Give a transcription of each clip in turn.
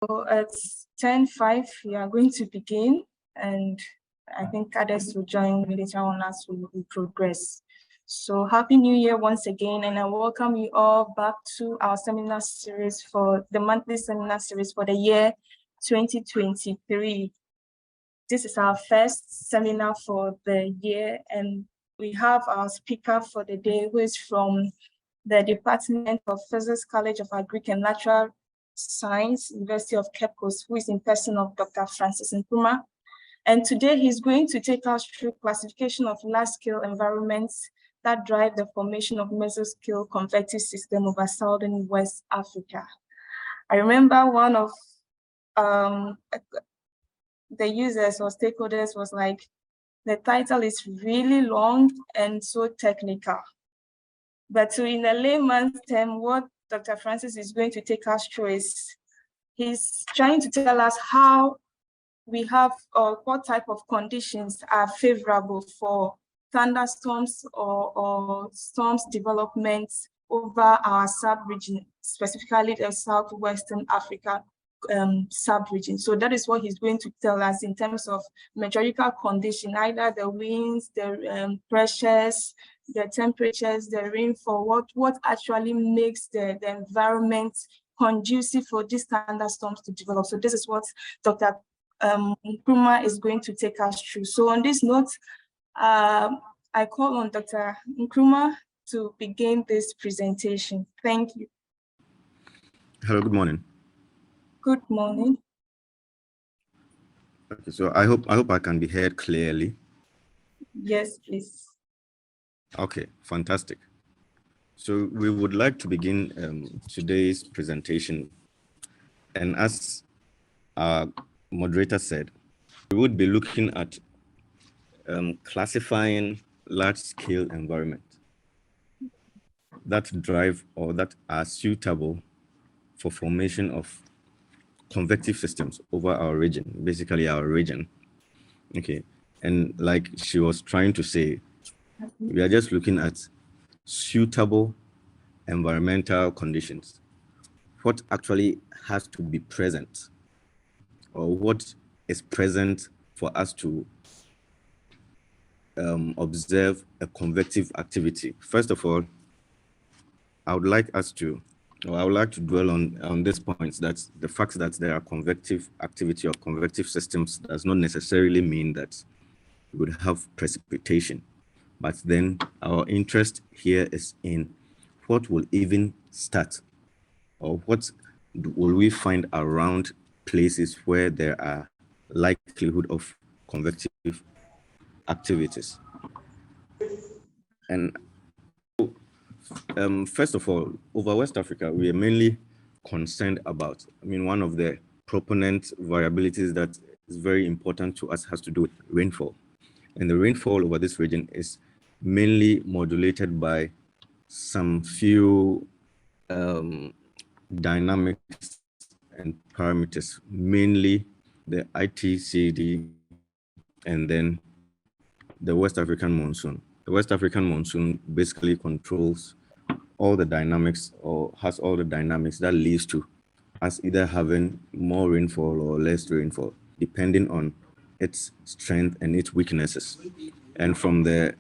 So at 10:05, we are going to begin, and I think others will join later on as we progress. So Happy New Year once again, and I welcome you all back to our seminar series for the monthly seminar series for the year 2023. This is our first seminar for the year, and we have our speaker for the day, who is from the Department of Physics, College of Agric and Natural Science, University of Cape Coast, who is in person of Dr. Francis Nkrumah. And today he's going to take us through classification of large-scale environments that drive the formation of mesoscale convective system over southern West Africa. I remember one of the users or stakeholders was like, the title is really long and so technical. But so in a layman's term, what Dr. Francis is going to take us through is he's trying to tell us how we have or what type of conditions are favorable for thunderstorms or storms development over our sub-region, specifically the Southwestern Africa sub-region. So that is what he's going to tell us in terms of meteorological condition, either the winds, the pressures, the temperatures, the rainfall, what actually makes the environment conducive for these thunderstorms to develop. So this is what Dr. Nkrumah is going to take us through. So on this note, I call on Dr. Nkrumah to begin this presentation. Thank you. Hello, good morning. Good morning. Okay, so I hope I can be heard clearly. Yes, please. Okay, fantastic. So we would like to begin today's presentation, and as our moderator said, we would be looking at classifying large-scale environment that drive or that are suitable for formation of convective systems over our region, basically our region. Okay, and like she was trying to say, we are just looking at suitable environmental conditions. What actually has to be present, or what is present for us to observe a convective activity. First of all, I would like to dwell on this point, that the fact that there are convective activity or convective systems does not necessarily mean that we would have precipitation. But then our interest here is in what will even start, or what will we find around places where there are likelihood of convective activities. And first of all, over West Africa, we are mainly concerned about, one of the proponent variabilities that is very important to us has to do with rainfall. And the rainfall over this region is mainly modulated by some few dynamics and parameters, mainly the ITCD and then the West African monsoon. The West African monsoon basically controls all the dynamics, or has all the dynamics that leads to us either having more rainfall or less rainfall, depending on its strength and its weaknesses. And from the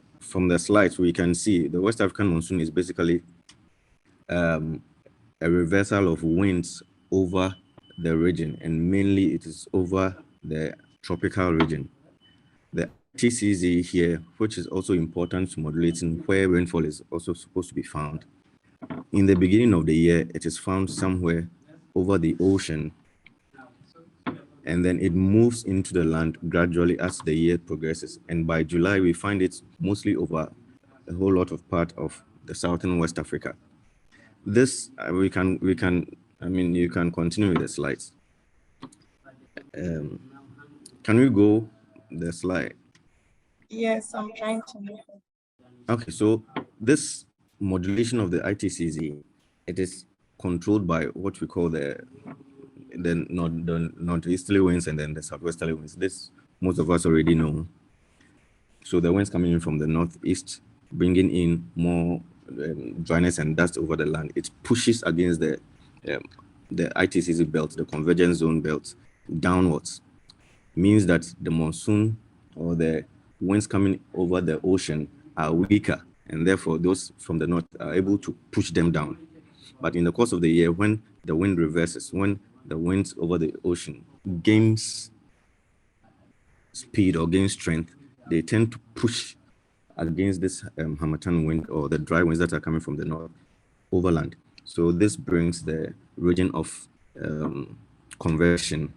slides, we can see the West African monsoon is basically a reversal of winds over the region, and mainly it is over the tropical region. The TCZ here, which is also important to modulating where rainfall is also supposed to be found. In the beginning of the year, it is found somewhere over the ocean, and then it moves into the land gradually as the year progresses. And by July, we find it mostly over a whole lot of part of the southern West Africa. This, you can continue with the slides. Can we go the slide? Yes, I'm trying to move it. Okay, so this modulation of the ITCZ, it is controlled by what we call the northeasterly winds and then the southwesterly winds. This most of us already know. So the winds coming in from the northeast, bringing in more dryness and dust over the land. It pushes against the the ITCZ belt, the convergence zone belt, downwards, means that the monsoon or the winds coming over the ocean are weaker, and therefore those from the north are able to push them down. But in the course of the year, when the wind reverses, when the winds over the ocean gains speed or gain strength, they tend to push against this harmattan wind or the dry winds that are coming from the north overland. So this brings the region of conversion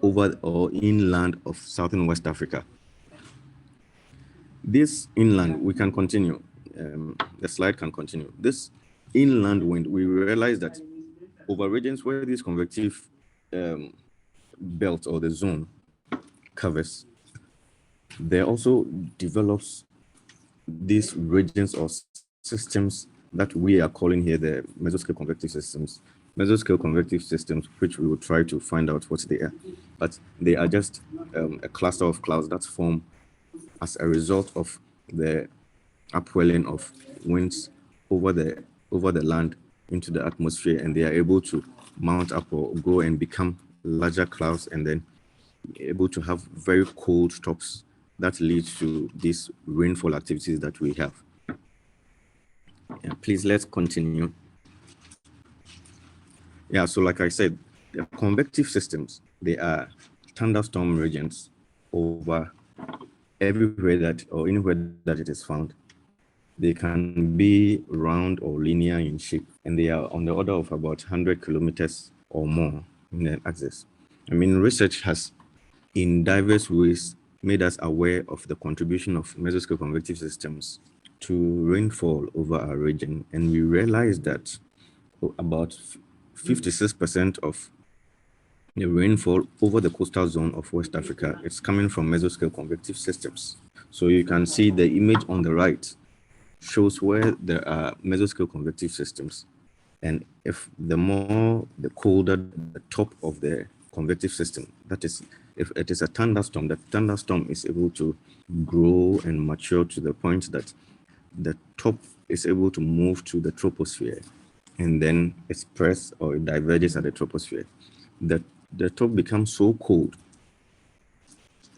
over or inland of southern West Africa. This inland, we can continue. The slide can continue. This inland wind, we realize that over regions where this convective belt or the zone covers, there also develops these regions or systems that we are calling here the mesoscale convective systems. Mesoscale convective systems, which we will try to find out what they are. But they are just a cluster of clouds that form as a result of the upwelling of winds over the land into the atmosphere, and they are able to mount up or grow and become larger clouds, and then able to have very cold tops that lead to these rainfall activities that we have. Yeah, please, let's continue. Yeah, so like I said, the convective systems, they are thunderstorm regions over everywhere that or anywhere that it is found. They can be round or linear in shape, and they are on the order of about 100 kilometers or more in the axis. I mean, research has in diverse ways made us aware of the contribution of mesoscale convective systems to rainfall over our region, and we realized that about 56% of the rainfall over the coastal zone of West Africa is coming from mesoscale convective systems. So you can see the image on the right shows where there are mesoscale convective systems, and if the colder the top of the convective system, that is, if it is a thunderstorm, the thunderstorm is able to grow and mature to the point that the top is able to move to the troposphere, and then it spreads or it diverges at the troposphere. The top becomes so cold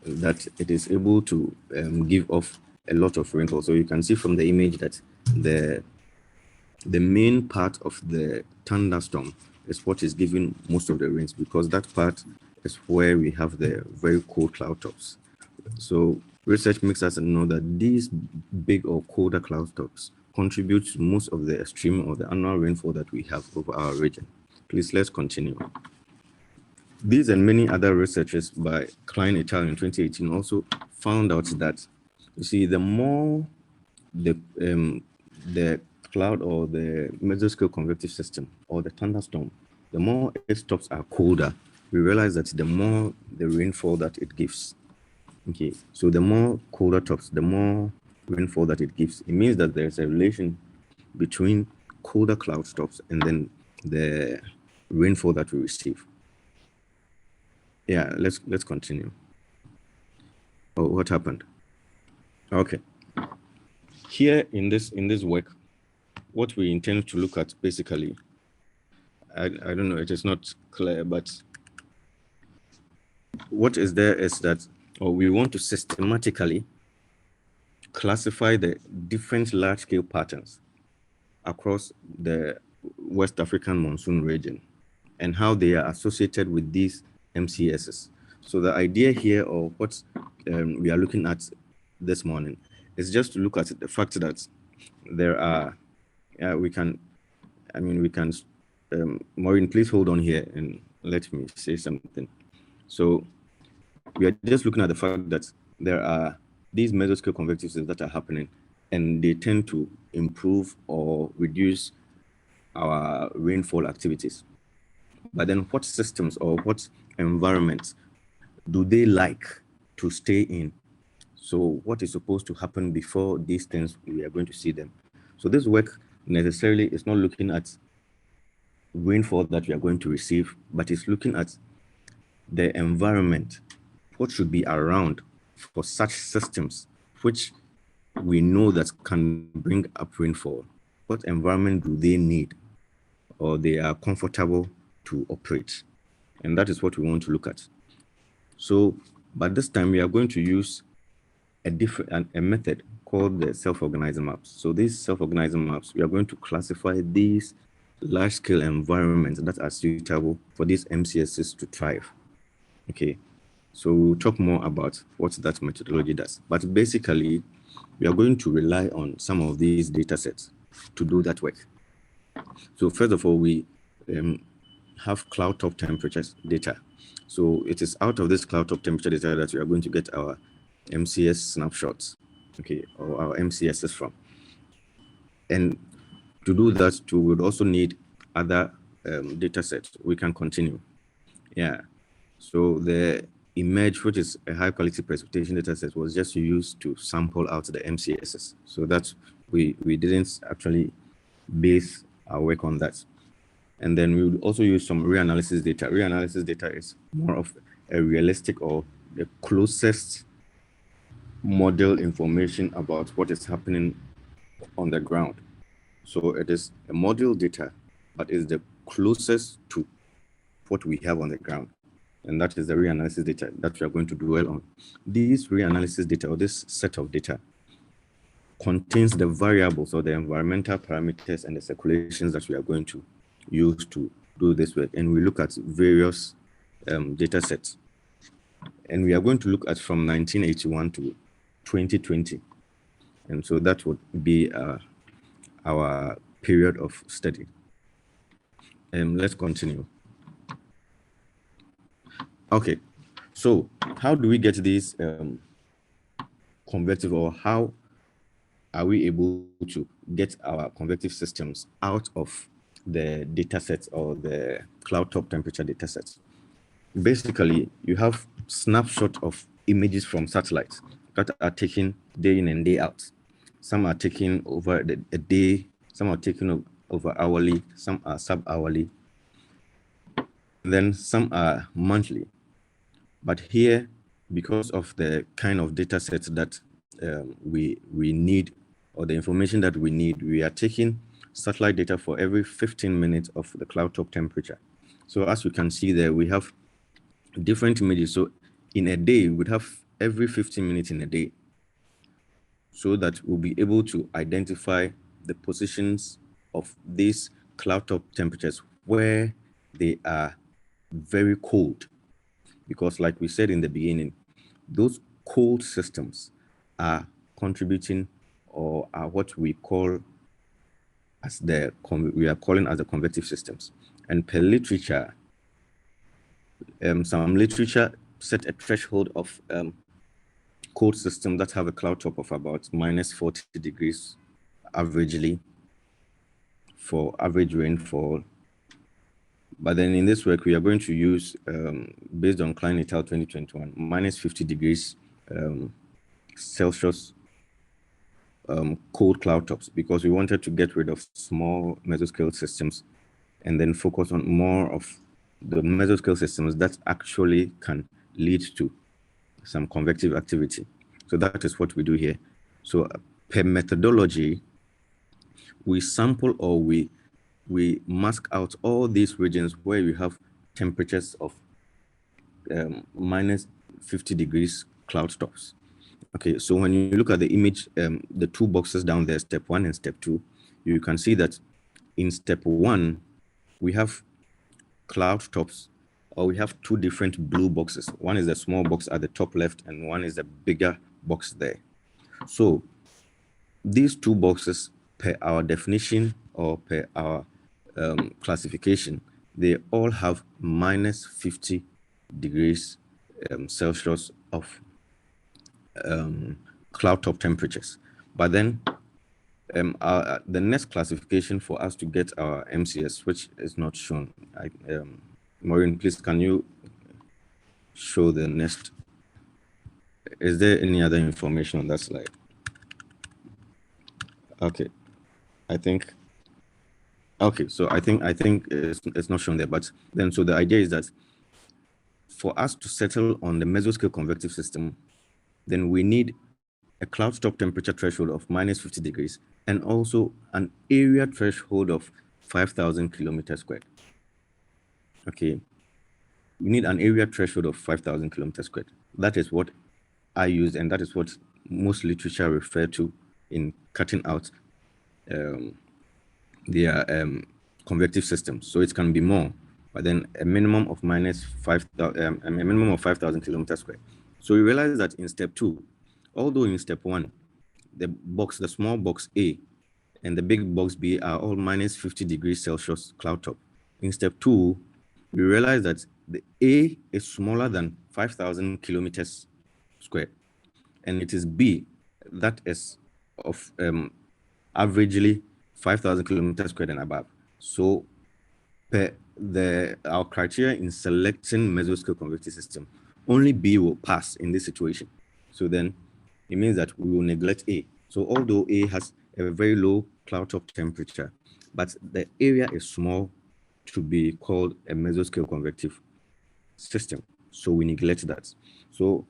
that it is able to give off a lot of rainfall. So you can see from the image that the main part of the thunderstorm is what is giving most of the rains, because that part is where we have the very cold cloud tops. So research makes us know that these big or colder cloud tops contribute to most of the extreme or the annual rainfall that we have over our region. Please, let's continue. These and many other researches by Klein et al. In 2018 also found out that, you see, the more the cloud or the mesoscale convective system or the thunderstorm, the more its tops are colder, we realize that the more the rainfall that it gives. Okay, so the more colder tops, the more rainfall that it gives. It means that there's a relation between colder cloud tops and then the rainfall that we receive. Yeah, let's continue. Oh, what happened? Okay. Here in this work, what we intend to look at basically, I don't know, it is not clear, but what is there is that, or we want to systematically classify the different large-scale patterns across the West African monsoon region and how they are associated with these MCSs. So the idea here, or what we are looking at this morning, is just to look at the fact that there are, Maureen, please hold on here and let me say something. So we are just looking at the fact that there are these mesoscale convective systems that are happening, and they tend to improve or reduce our rainfall activities. But then what systems or what environments do they like to stay in? So what is supposed to happen before these things, we are going to see them? So this work necessarily is not looking at rainfall that we are going to receive, but it's looking at the environment, what should be around for such systems, which we know that can bring up rainfall. What environment do they need, or they are comfortable to operate. And that is what we want to look at. So, but this time we are going to use a method called the self-organizing maps. So these self-organizing maps, we are going to classify these large-scale environments that are suitable for these MCSs to thrive. Okay, so we'll talk more about what that methodology does. But basically, we are going to rely on some of these data sets to do that work. So first of all, we have cloud top temperatures data. So it is out of this cloud top temperature data that we are going to get our MCS snapshots, okay, or our MCSs from. And to do that, we would also need other data sets. We can continue. Yeah. So the image, which is a high quality precipitation data set, was just used to sample out the MCSs. So that we didn't actually base our work on that. And then we would also use some reanalysis data. Reanalysis data is more of a realistic or the closest model information about what is happening on the ground. So it is a model data, but is the closest to what we have on the ground. And that is the reanalysis data that we are going to dwell on. These reanalysis data, or this set of data, contains the variables or the environmental parameters and the circulations that we are going to use to do this work. And we look at various data sets. And we are going to look at from 1981 to 2020. And so that would be our period of study. Let's continue. Okay, so how do we get these convective, or how are we able to get our convective systems out of the data sets or the cloud top temperature data sets? Basically, you have snapshot of images from satellites that are taken day in and day out. Some are taken over a day, some are taken over hourly, some are sub-hourly, then some are monthly. But here, because of the kind of data sets that we need, or the information that we need, we are taking satellite data for every 15 minutes of the cloud top temperature. So as you can see there, we have different images. So in a day, we'd have every 15 minutes in a day, so that we'll be able to identify the positions of these cloud top temperatures where they are very cold. Because like we said in the beginning, those cold systems are contributing, or are what we call as the convective systems. And per literature, some literature set a threshold of cold systems that have a cloud top of about minus 40 degrees averagely for average rainfall. But then in this work, we are going to use, based on Klein et al. 2021, minus 50 degrees Celsius cold cloud tops, because we wanted to get rid of small mesoscale systems and then focus on more of the mesoscale systems that actually can lead to some convective activity. So that is what we do here. So per methodology, we sample, or we mask out all these regions where we have temperatures of minus 50 degrees cloud tops. Okay, so when you look at the image, the two boxes down there, step 1 and step 2, you can see that in step 1, we have cloud tops, or we have two different blue boxes. One is the small box at the top left, and one is the bigger box there. So these two boxes, per our definition or per our classification, they all have minus 50 degrees Celsius of cloud top temperatures. But then the next classification for us to get our MCS, which is not shown, Maureen, please, can you show the next? Is there any other information on that slide? Okay, okay, so I think it's not shown there, but then, so the idea is that for us to settle on the mesoscale convective system, then we need a cloud top temperature threshold of minus 50 degrees, and also an area threshold of 5,000 kilometers squared. Okay, we need an area threshold of 5,000 kilometers squared. That is what I use, and that is what most literature refer to in cutting out their convective systems. So it can be more, but then a minimum of a minimum of 5,000 kilometers squared. So we realize that in step 2, although in step 1, the small box A and the big box B are all minus 50 degrees Celsius cloud top. In step 2, we realize that the A is smaller than 5,000 kilometers squared, and it is B that is of averagely 5,000 kilometers squared and above. So our criteria in selecting mesoscale convective system, only B will pass in this situation. So then it means that we will neglect A. So although A has a very low cloud top temperature, but the area is small to be called a mesoscale convective system. So we neglect that. So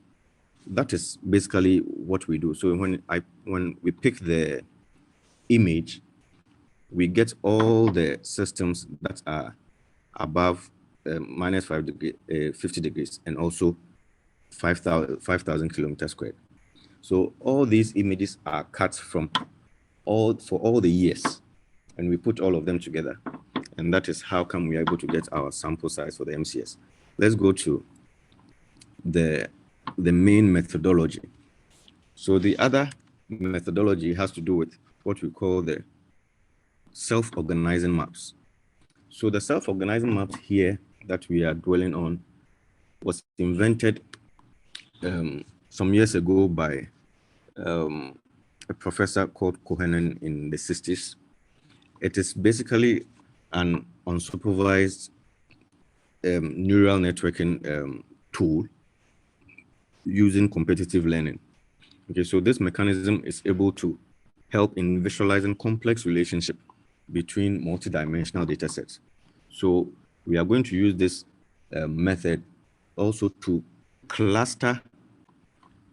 that is basically what we do. So when we pick the image, we get all the systems that are above minus 50 degrees and also 5,000 kilometers squared. So all these images are cut for all the years, and we put all of them together. And that is how come we are able to get our sample size for the MCS. Let's go to the main methodology. So the other methodology has to do with what we call the self-organizing maps. So the self-organizing map here that we are dwelling on was invented some years ago by a professor called Cohen in the 60s. It is basically an unsupervised neural networking tool using competitive learning. Okay, so this mechanism is able to help in visualizing complex relationship between multidimensional data sets. So we are going to use this method also to cluster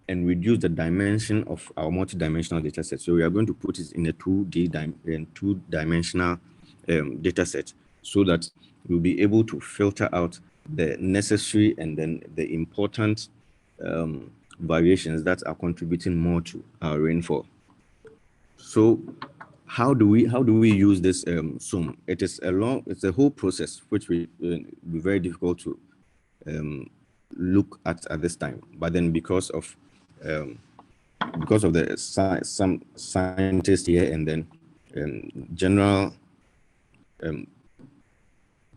and reduce the dimension of our multidimensional data set. So we are going to put it in a two-dimensional data set so that we'll be able to filter out the necessary and then the important variations that are contributing more to our rainfall. So how do we use this SOM? It's a whole process which will be very difficult to look at this time. But then because of some scientists here and then general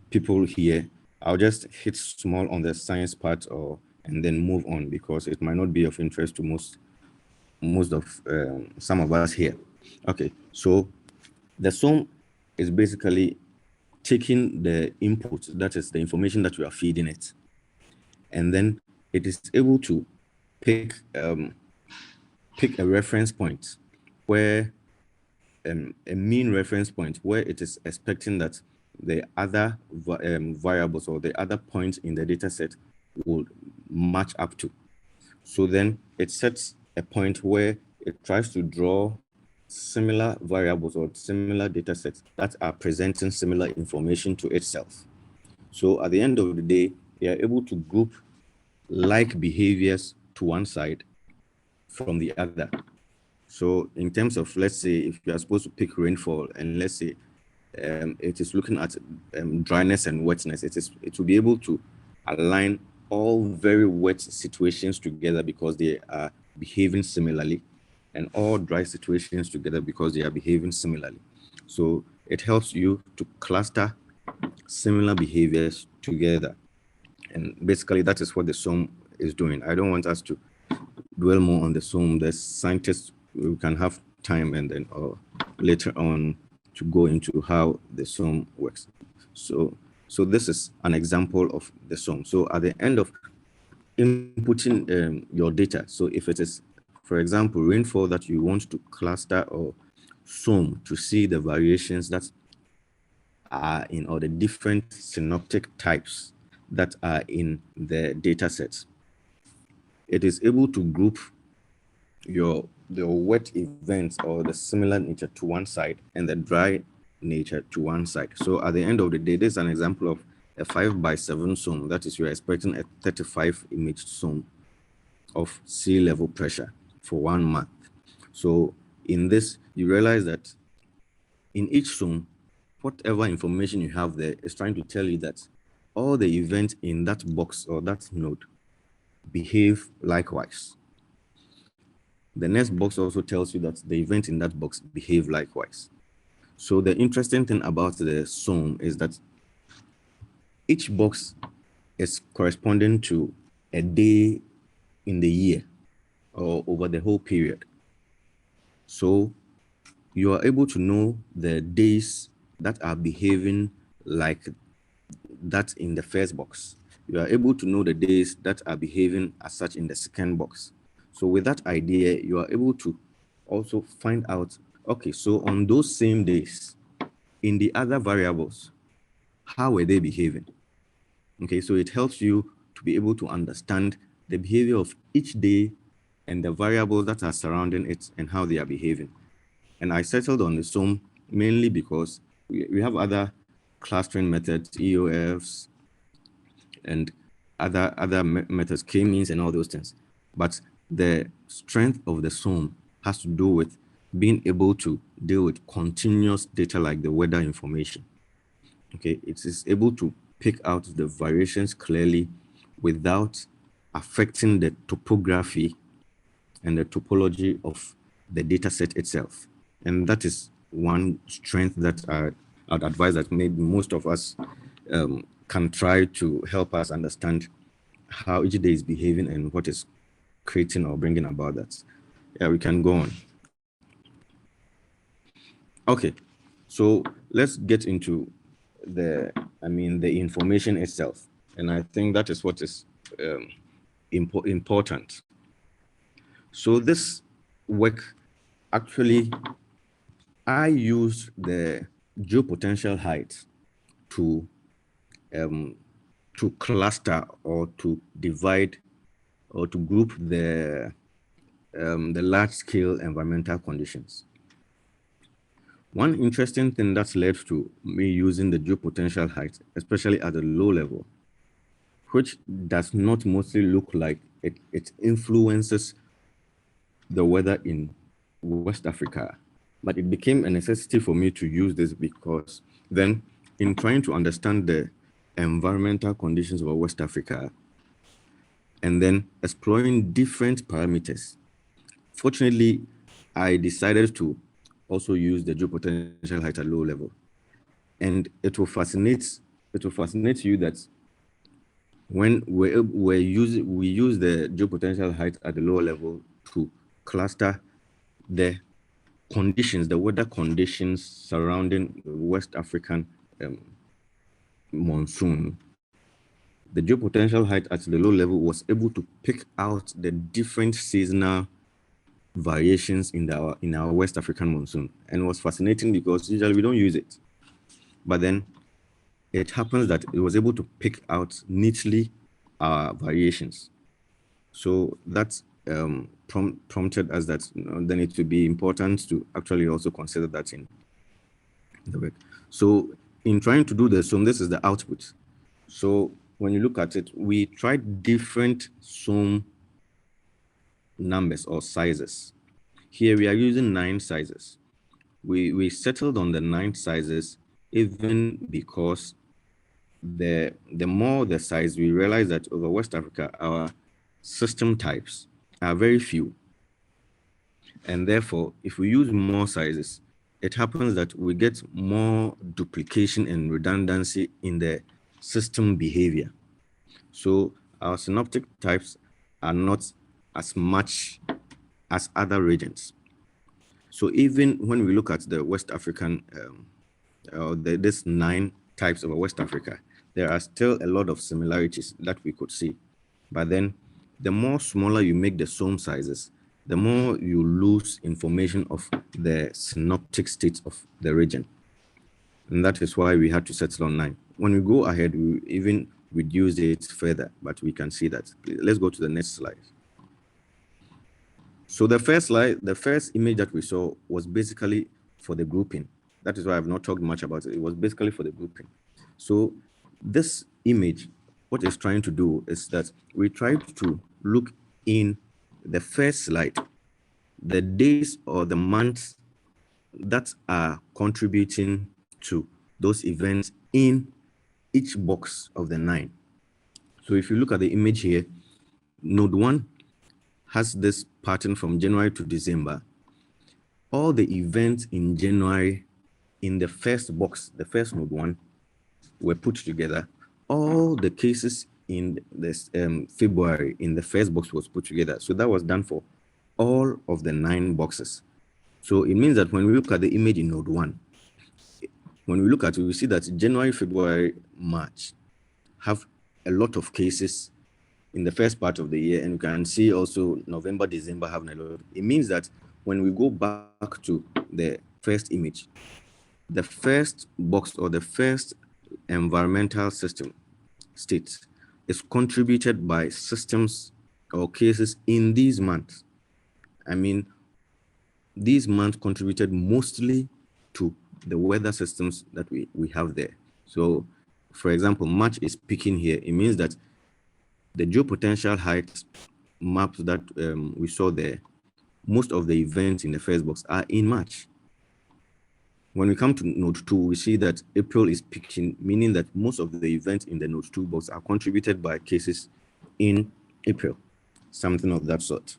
people here, I'll just hit small on the science part and then move on because it might not be of interest to most of some of us here. Okay, so the SOM is basically taking the input, that is the information that we are feeding it, and then it is able to pick a reference point where a mean reference point where it is expecting that the other variables or the other points in the data set will match up to. So then it sets a point where it tries to draw similar variables or similar data sets that are presenting similar information to itself. So at the end of the day, you are able to group like behaviors to one side from the other. So in terms of, let's say, if you are supposed to pick rainfall, and let's say it is looking at dryness and wetness, it will be able to align all very wet situations together because they are behaving similarly, and all dry situations together because they are behaving similarly. So it helps you to cluster similar behaviors together. And basically that is what the SOM is doing. I don't want us to dwell more on the SOM. The scientists, we can have time and then later on to go into how the SOM works. So this is an example of the SOM. So at the end of inputting your data, so if it is, for example, rainfall that you want to cluster or SOM to see the variations that are in all the different synoptic types that are in the data sets, it is able to group the wet events or the similar nature to one side and the dry nature to one side. So at the end of the day, this is an example of a 5x7 zone. That is, you are expecting a 35 image zone of sea level pressure for 1 month. So in this, you realize that in each zone, whatever information you have there is trying to tell you that all the events in that box or that node behave likewise. The next box also tells you that the events in that box behave likewise. So the interesting thing about the zone is that each box is corresponding to a day in the year or over the whole period. So you are able to know the days that are behaving like that in the first box. You are able to know the days that are behaving as such in the second box. So with that idea, you are able to also find out, okay, so on those same days, in the other variables, how were they behaving? Okay, so it helps you to be able to understand the behavior of each day and the variables that are surrounding it and how they are behaving. And I settled on the SOM mainly because we have other clustering methods, EOFs, and other methods, k-means and all those things. But the strength of the SOM has to do with being able to deal with continuous data like the weather information. Okay, it is able to pick out the variations clearly without affecting the topography and the topology of the data set itself. And that is one strength that I'd advise that maybe most of us can try to help us understand how each day is behaving and what is creating or bringing about that. Yeah, we can go on. Okay, so let's get into the information itself. And I think that is what is important. So this work, actually, I use the geopotential height to cluster or to divide or to group the large-scale environmental conditions. One interesting thing that's led to me using the geopotential height, especially at the low level, which does not mostly look like it influences the weather in West Africa, but it became a necessity for me to use this because then in trying to understand the environmental conditions of West Africa and then exploring different parameters, fortunately, I decided to also use the geopotential height at low level. And it will fascinate you that when we use the geopotential height at the lower level to cluster the conditions, the weather conditions surrounding the West African monsoon. The geopotential height at the low level was able to pick out the different seasonal variations in our West African monsoon, and it was fascinating because usually we don't use it, but then it happens that it was able to pick out neatly our variations. So that prompted us that then it would be important to actually also consider that in the work. So in trying to do this, so this is the output. So when you look at it, we tried different SOM numbers or sizes. Here we are using 9 sizes. We settled on the 9 sizes even because the more the size, we realize that over West Africa, our system types are very few. And therefore, if we use more sizes, it happens that we get more duplication and redundancy in the system behavior. So our synoptic types are not as much as other regions. So even when we look at the West African, this 9 types of West Africa, there are still a lot of similarities that we could see. But then the more smaller you make the SOM sizes, the more you lose information of the synoptic states of the region. And that is why we had to settle on 9. When we go ahead, we even reduce it further, but we can see that. Let's go to the next slide. So the first slide, the first image that we saw was basically for the grouping. That is why I've not talked much about it. It was basically for the grouping. So this image, what it's trying to do is that we tried to look in the first slide, the days or the months that are contributing to those events in each box of the 9. So if you look at the image here, node 1 has this pattern from January to December. All the events in January in the first box, the first node 1, were put together. All the cases in this February in the first box was put together. So that was done for all of the 9 boxes. So it means that when we look at the image in node 1, when we look at it, we see that January, February, March have a lot of cases in the first part of the year, and you can see also November, December having a lot. It means that when we go back to the first image, the first box or the first environmental system state is contributed by systems or cases in these months. I mean, these months contributed mostly to the weather systems that we have there. So, for example, March is peaking here. It means that the geopotential height maps that we saw there, most of the events in the first box are in March. When we come to node 2, we see that April is peaking, meaning that most of the events in the node 2 box are contributed by cases in April, something of that sort.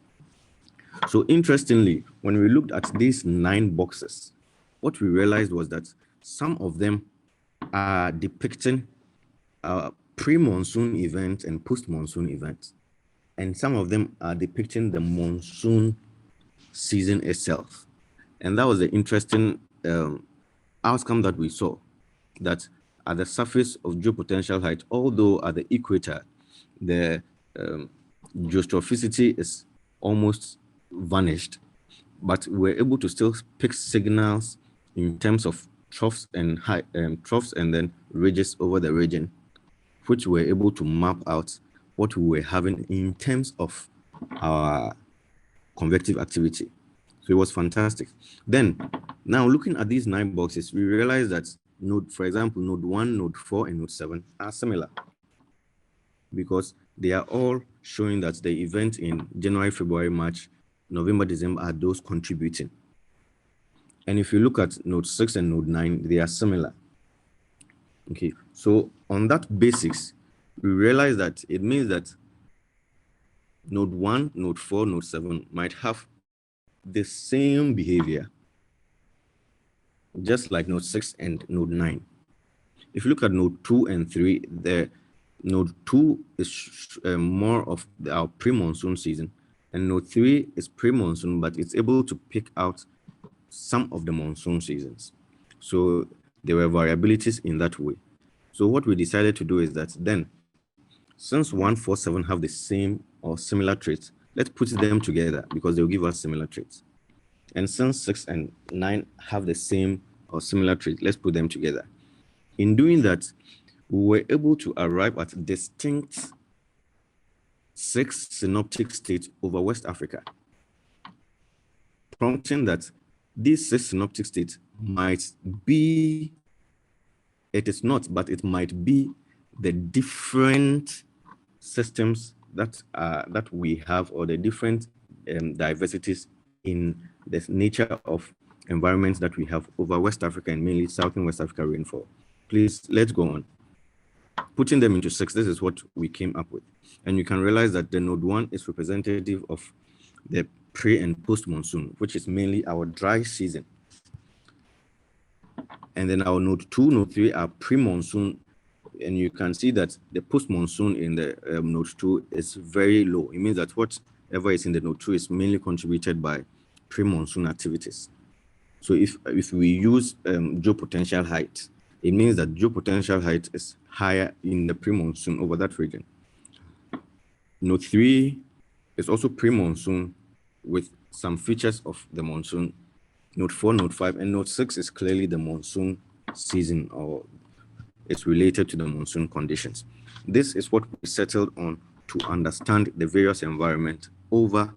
So interestingly, when we looked at these 9 boxes, what we realized was that some of them are depicting pre-monsoon events and post-monsoon events. And some of them are depicting the monsoon season itself. And that was the interesting outcome that we saw, that at the surface of geopotential height, although at the equator, the geostrophicity is almost vanished, but we're able to still pick signals in terms of troughs and high troughs and then ridges over the region, which were able to map out what we were having in terms of our convective activity. So it was fantastic. Then, now looking at these 9 boxes, we realize that for example, node 1, node 4, and node 7 are similar because they are all showing that the events in January, February, March, November, December are those contributing. And if you look at node 6 and node 9, they are similar. Okay, so on that basics, we realize that it means that node 1, node 4, node 7 might have the same behavior, just like node 6 and node 9. If you look at node 2 and 3, the node 2 is more of our pre-monsoon season, and node 3 is pre-monsoon, but it's able to pick out some of the monsoon seasons. So there were variabilities in that way. So what we decided to do is that then, since 1, 4, 7 have the same or similar traits, let's put them together because they'll give us similar traits. And since 6 and 9 have the same or similar traits, let's put them together. In doing that, we were able to arrive at distinct 6 synoptic states over West Africa, prompting that these 6 synoptic states might be, it is not, but it might be the different systems that we have, or the different diversities in the nature of environments that we have over West Africa and mainly South and West Africa rainfall. Please, let's go on. Putting them into 6, this is what we came up with. And you can realize that the node 1 is representative of the pre and post monsoon, which is mainly our dry season. And then our node 2, node 3 are pre-monsoon, and you can see that the post-monsoon in the node 2 is very low. It means that whatever is in the node 2 is mainly contributed by pre-monsoon activities. So if we use geopotential height, it means that geopotential height is higher in the pre-monsoon over that region. Node 3 is also pre-monsoon with some features of the monsoon. Node 4, node 5, and node 6 is clearly the monsoon season, or it's related to the monsoon conditions. This is what we settled on to understand the various environments over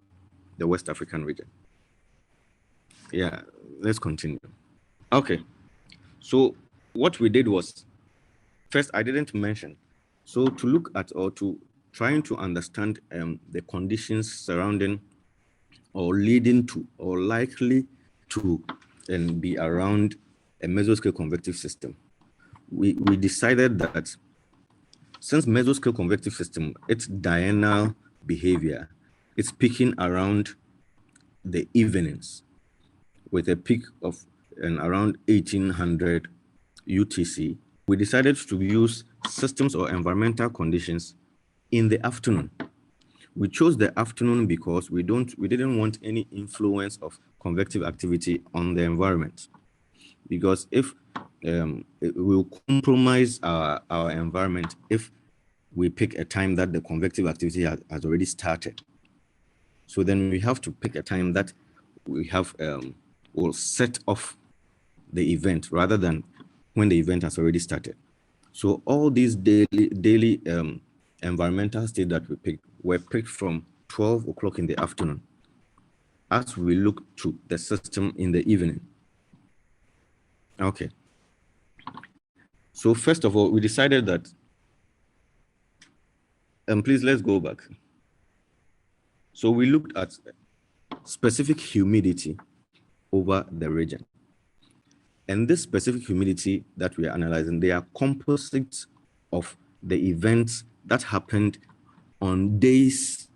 the West African region. Yeah, let's continue. Okay, so what we did was first, I didn't mention. So to look at or to trying to understand the conditions surrounding or leading to or likely to be around a mesoscale convective system, we decided that since mesoscale convective system, its diurnal behavior, it's peaking around the evenings with a peak of around 1800 UTC, we decided to use systems or environmental conditions in the afternoon. We chose the afternoon because we didn't want any influence of convective activity on the environment. Because if it will compromise our environment if we pick a time that the convective activity has already started. So then we have to pick a time that we have will set off the event rather than when the event has already started. So all these daily environmental states that we picked were picked from 12 o'clock in the afternoon as we look to the system in the evening. Okay. So first of all, we decided that, please let's go back. So we looked at specific humidity over the region. And this specific humidity that we are analyzing, they are composites of the events that happened on days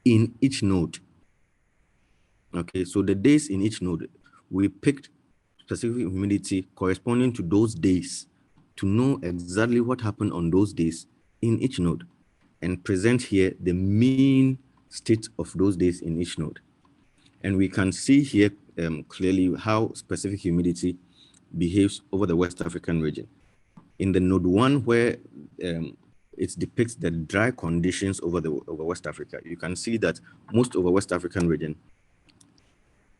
in each node. Okay, so the days in each node, we picked specific humidity corresponding to those days to know exactly what happened on those days in each node and present here the mean state of those days in each node. And we can see here clearly how specific humidity behaves over the West African region. In the node 1, where it depicts the dry conditions over West Africa, you can see that most of the West African region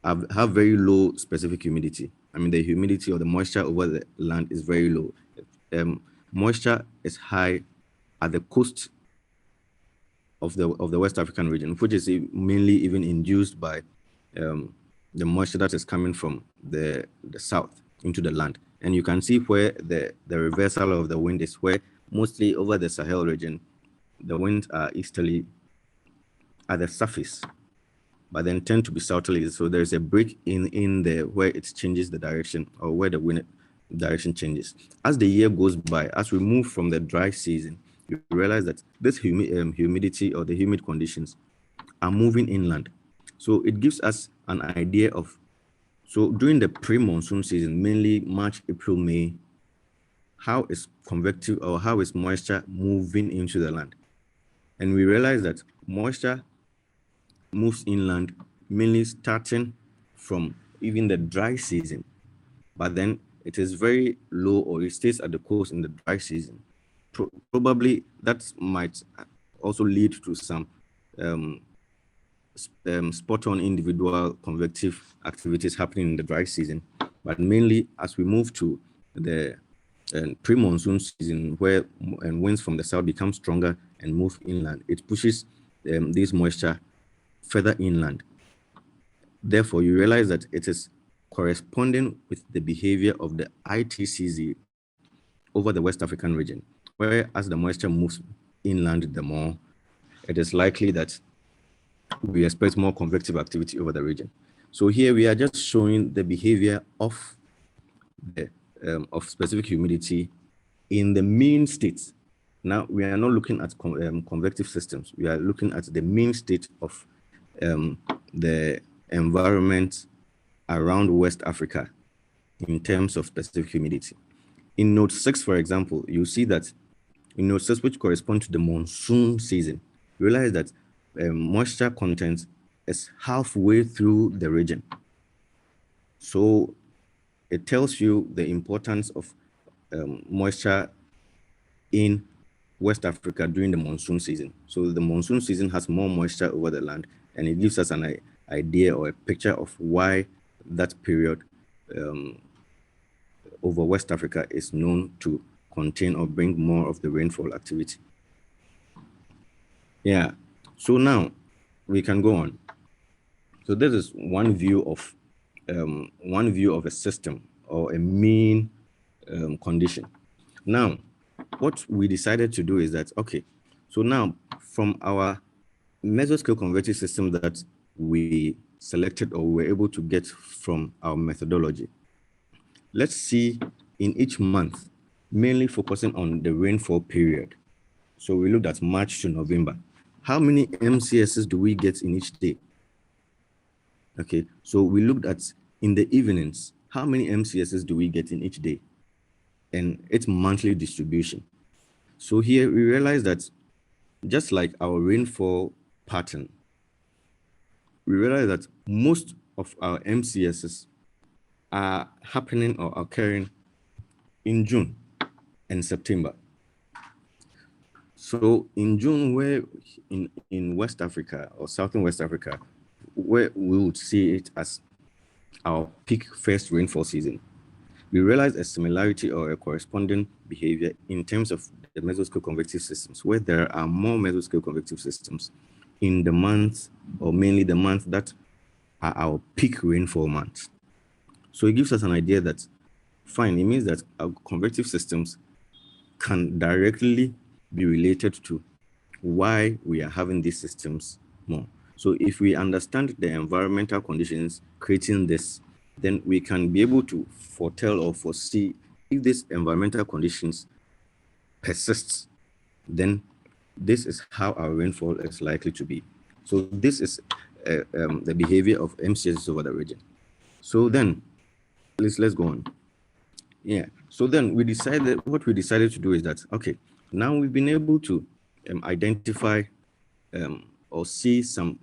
have very low specific humidity. I mean, the humidity or the moisture over the land is very low. Moisture is high at the coast of the West African region, which is mainly even induced by the moisture that is coming from the south into the land. And you can see where the reversal of the wind is, where mostly over the Sahel region, the winds are easterly at the surface, but then tend to be southerly. So there's a break in there where it changes the direction, or where the wind direction changes. As the year goes by, as we move from the dry season, you realize that this humidity or the humid conditions are moving inland. So it gives us an idea of, so during the pre-monsoon season, mainly March, April, May, how is convective or how is moisture moving into the land? And we realize that moisture moves inland, mainly starting from even the dry season, but then it is very low, or it stays at the coast in the dry season. Probably that might also lead to some spot on individual convective activities happening in the dry season, but mainly as we move to the pre-monsoon season, where winds from the south become stronger and move inland, it pushes this moisture further inland. Therefore, you realize that it is corresponding with the behavior of the ITCZ over the West African region, where as the moisture moves inland, the more it is likely that we expect more convective activity over the region. So here we are just showing the behavior of the specific humidity in the mean states. Now we are not looking at convective systems. We are looking at the mean state of the environment around West Africa in terms of specific humidity. In node 6, for example, you see that in node 6, which corresponds to the monsoon season, you realize that moisture content is halfway through the region. So it tells you the importance of moisture in West Africa during the monsoon season. So the monsoon season has more moisture over the land, and it gives us an idea or a picture of why that period over West Africa is known to contain or bring more of the rainfall activity. Yeah, so now we can go on. So this is one view of a system or a mean condition. Now, what we decided to do is that, okay, so now from our Mesoscale convective system that we selected or were able to get from our methodology, let's see in each month, mainly focusing on the rainfall period. So we looked at March to November. How many MCSs do we get in each day? Okay, so we looked at in the evenings, how many MCSs do we get in each day? And its monthly distribution. So here we realize that just like our rainfall pattern, we realize that most of our MCSs are happening or occurring in June and September. So in June, where in West Africa or Southern West Africa, where we would see it as our peak first rainfall season, we realize a similarity or a corresponding behavior in terms of the mesoscale convective systems, where there are more mesoscale convective systems in the months, or mainly the months that are our peak rainfall months. So it gives us an idea that, fine, it means that our convective systems can directly be related to why we are having these systems more. So if we understand the environmental conditions creating this, then we can be able to foretell or foresee if these environmental conditions persist, then this is how our rainfall is likely to be. So this is the behavior of MCSs over the region. So then let's go on. Yeah. So then what we decided to do is that, okay, now we've been able to identify or see some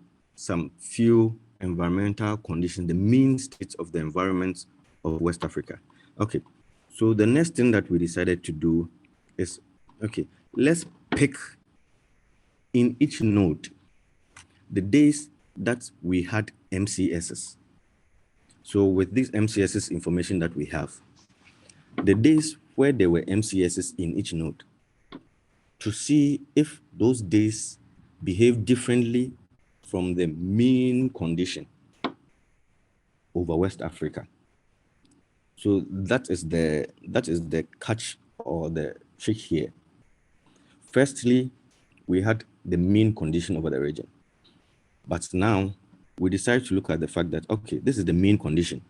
few environmental conditions, the mean states of the environment of West Africa. Okay. So the next thing that we decided to do is, okay, let's pick in each node the days that we had MCSs. So with these MCSs information that we have, the days where there were MCSs in each node, to see if those days behave differently from the mean condition over West Africa. So that is the catch or the trick here. Firstly, we had the mean condition over the region. But now we decided to look at the fact that, okay, this is the mean condition.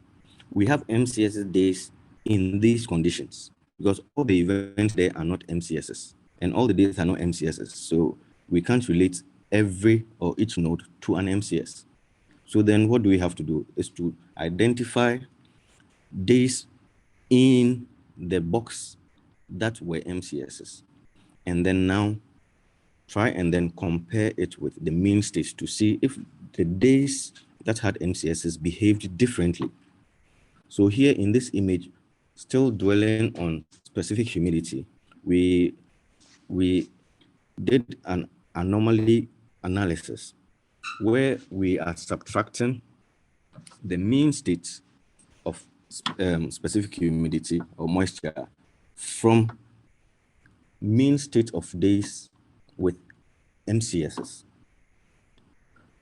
We have MCS days in these conditions because all the events there are not MCSs and all the days are not MCSs. So we can't relate every or each node to an MCS. So then what do we have to do is to identify days in the box that were MCSs. And then now try and then compare it with the mean states to see if the days that had MCSs behaved differently. So here in this image, still dwelling on specific humidity, we did an anomaly analysis where we are subtracting the mean state of specific humidity or moisture from mean state of days with MCSs.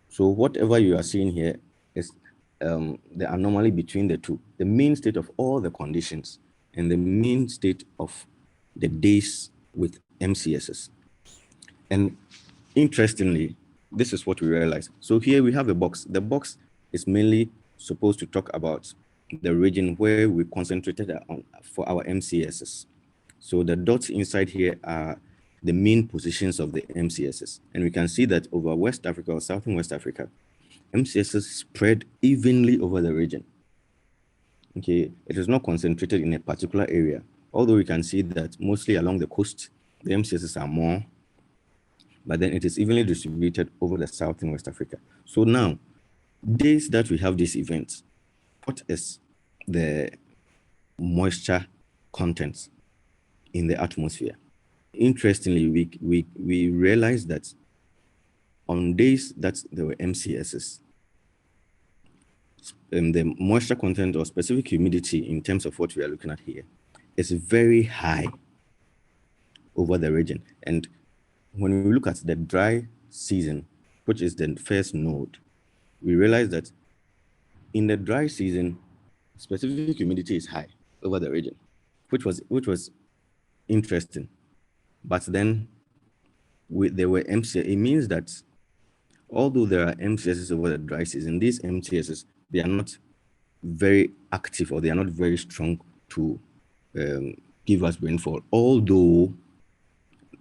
So whatever you are seeing here is the anomaly between the two, the mean state of all the conditions and the mean state of the days with MCSs. And interestingly, this is what we realized. So here we have a box. The box is mainly supposed to talk about the region where we concentrated on for our MCSs. So the dots inside here are the mean positions of the MCSs. And we can see that over West Africa or Southern West Africa, MCSs spread evenly over the region. Okay, it is not concentrated in a particular area, although we can see that mostly along the coast, the MCSs are more, but then it is evenly distributed over the South and West Africa. So now, days that we have these events, what is the moisture content in the atmosphere? Interestingly, we realized that on days that there were MCSs, the moisture content or specific humidity in terms of what we are looking at here is very high over the region. And when we look at the dry season, which is the first node, we realize that in the dry season, specific humidity is high over the region, which was interesting. but then there were MCS. It means that although there are MCSs over the dry season, these MCSs, they are not very active, or they are not very strong to give us rainfall, although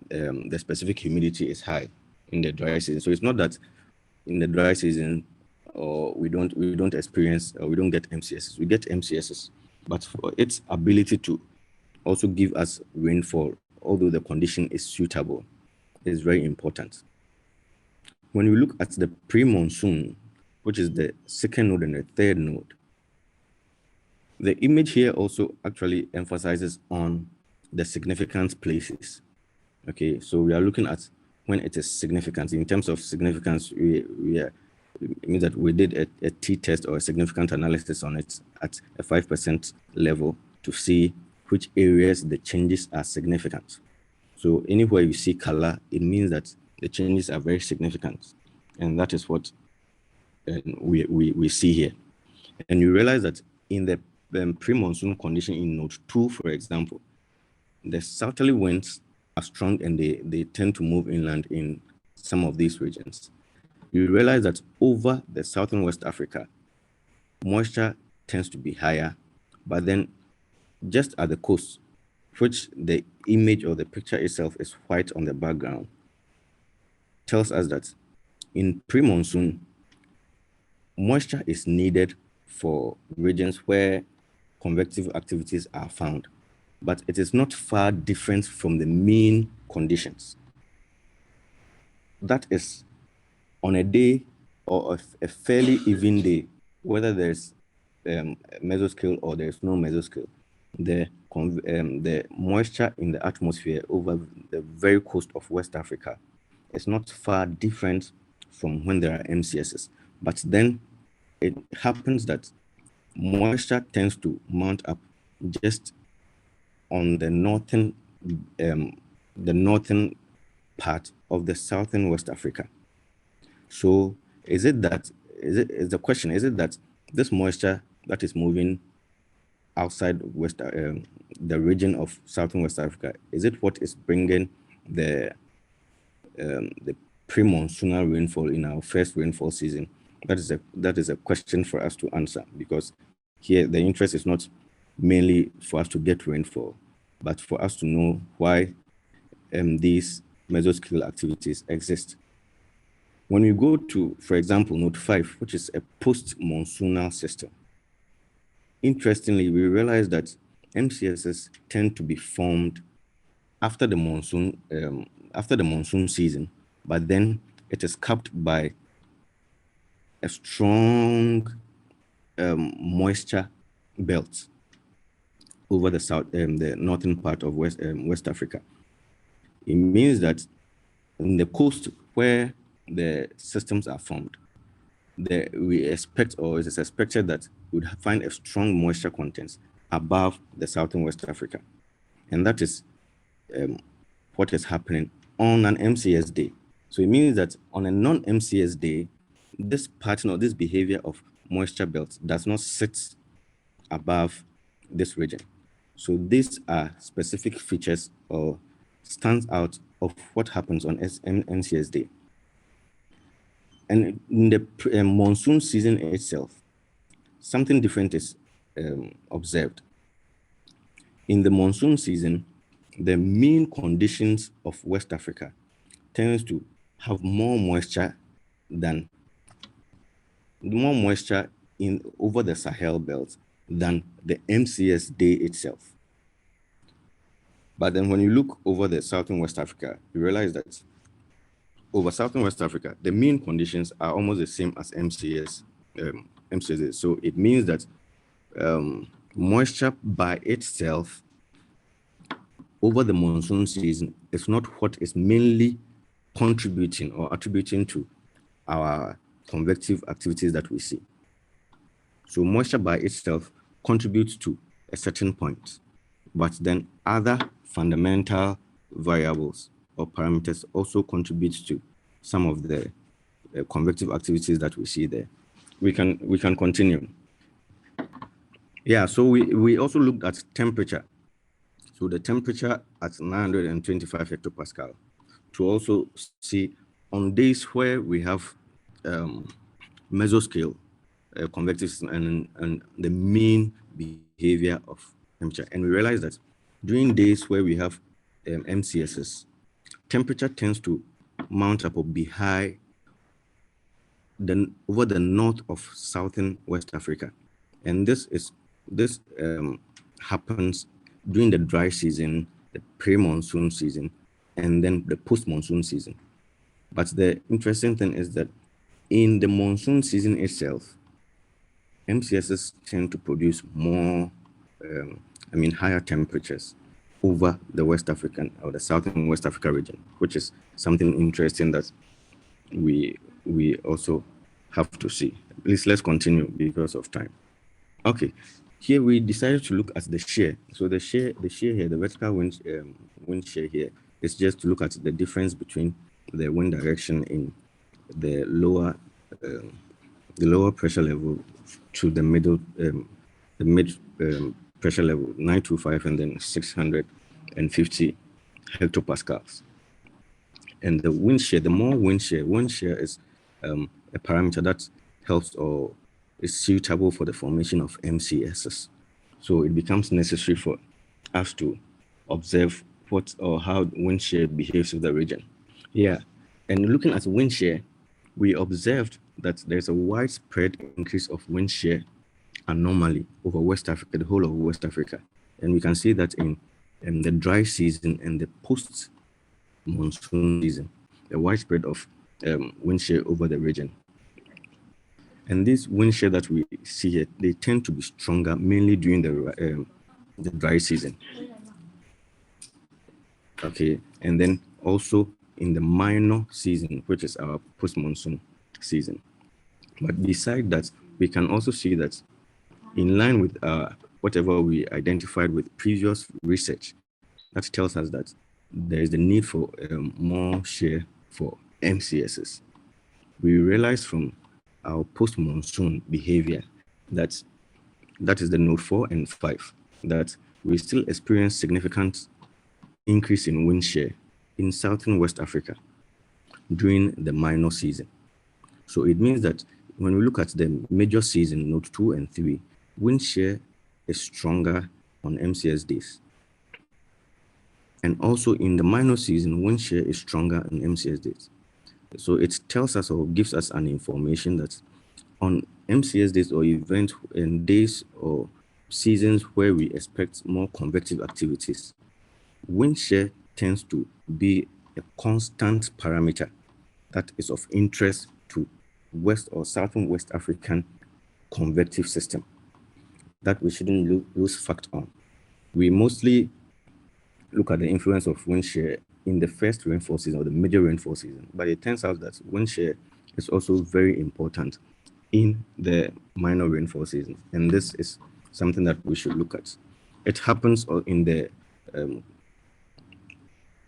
the specific humidity is high in the dry season. So it's not that in the dry season or we don't experience, or we don't get MCSs. We get MCSs, but for its ability to also give us rainfall, although the condition is suitable, is very important. When we look at the pre-monsoon, which is the second node and the third node, the image here also actually emphasizes on the significant places. Okay, so we are looking at when it is significant. In terms of significance, it means that we did a t-test or a significant analysis on it at a 5% level to see which areas the changes are significant. So anywhere you see color, it means that the changes are very significant. And that is what we see here. And you realize that in the pre-monsoon condition in node 2, for example, the southerly winds are strong and they tend to move inland in some of these regions. You realize that over the southern West Africa, moisture tends to be higher, but then just at the coast, which the image or the picture itself is white on the background, tells us that in pre-monsoon, moisture is needed for regions where convective activities are found, but it is not far different from the mean conditions. That is, on a day or a fairly even day, whether there's mesoscale or there's no mesoscale, the moisture in the atmosphere over the very coast of West Africa is not far different from when there are MCSs. But then it happens that moisture tends to mount up just on the northern part of the southern West Africa. So is the question, is it that this moisture that is moving outside the region of southern West Africa, is it what is bringing the pre-monsoonal rainfall in our first rainfall season? That is a question for us to answer, because here the interest is not mainly for us to get rainfall, but for us to know why these mesoscale activities exist. When we go to, for example, node 5, which is a post-monsoonal system, interestingly, we realize that MCSs tend to be formed after the monsoon season, but then it is capped by a strong moisture belt over the northern part of West Africa. It means that in the coast where the systems are formed, we expect, or it is expected, that we would find a strong moisture content above the southern West Africa. And that is what is happening on an MCS day. So it means that on a non-MCS day, this pattern or this behavior of moisture belt does not sit above this region. So these are specific features or stands out of what happens on MCS day. And in the monsoon season itself, something different is observed. In the monsoon season, the mean conditions of West Africa tends to have more moisture over the Sahel belt than the MCS-day itself. But then when you look over the southern West Africa, you realize that over southern West Africa, the mean conditions are almost the same as MCSs. So it means that moisture by itself over the monsoon season is not what is mainly contributing or attributing to our convective activities that we see. So moisture by itself contributes to a certain point, but then other fundamental variables or parameters also contribute to some of the convective activities that we see there. We can continue. Yeah, so we also looked at temperature. So the temperature at 925 hectopascal, to also see on days where we have mesoscale convective system and the mean behavior of temperature. And we realize that during days where we have MCSs, temperature tends to mount up or be high over the north of southern West Africa. And this happens during the dry season, the pre-monsoon season, and then the post-monsoon season. But the interesting thing is that in the monsoon season itself, MCSs tend to produce more, higher temperatures over the West African or the Southern West Africa region, which is something interesting that we also have to see. Please, let's continue because of time. Okay, here we decided to look at the shear. So the shear here, the vertical wind shear here, is just to look at the difference between the wind direction in the lower pressure level to the mid pressure level, 925 and then 650 hectopascals. And the wind shear, the more wind shear is a parameter that helps or is suitable for the formation of MCSs. So it becomes necessary for us to observe what or how wind shear behaves with the region. Yeah, and looking at wind shear, we observed that there's a widespread increase of wind shear anomaly over West Africa, the whole of West Africa. And we can see that in the dry season and the post-monsoon season, the widespread of wind shear over the region. And this wind shear that we see here, they tend to be stronger mainly during the dry season. Okay, and then also in the minor season, which is our post-monsoon season. But beside that, we can also see that in line with whatever we identified with previous research, that tells us that there is the need for more shear for MCSs. We realized from our post-monsoon behavior that is the node 4 and 5, that we still experience significant increase in wind shear in southern West Africa during the minor season. So it means that when we look at the major season, node 2 and 3, wind shear is stronger on MCS days. And also in the minor season, wind shear is stronger on MCS days. So it tells us or gives us an information that on MCS days or events in days or seasons where we expect more convective activities, wind shear tends to be a constant parameter that is of interest to West or Southern West African convective system that we shouldn't lose fact on. We mostly look at the influence of wind shear in the first rainfall season or the major rainfall season, but it turns out that wind shear is also very important in the minor rainfall season, and this is something that we should look at. It happens in the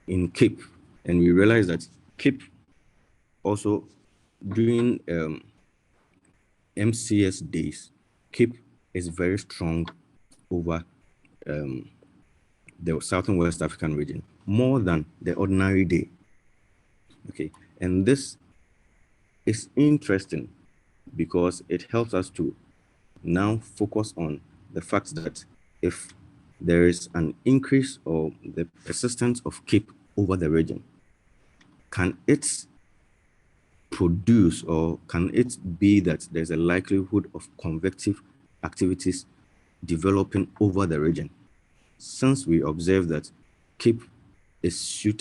in Cape, and we realize that Cape also during MCS days, Cape is very strong over the Southern West African region, more than the ordinary day. Okay, and this is interesting because it helps us to now focus on the fact that if there is an increase or the persistence of Cape over the region, can it produce or can it be that there's a likelihood of convective activities developing over the region? Since we observe that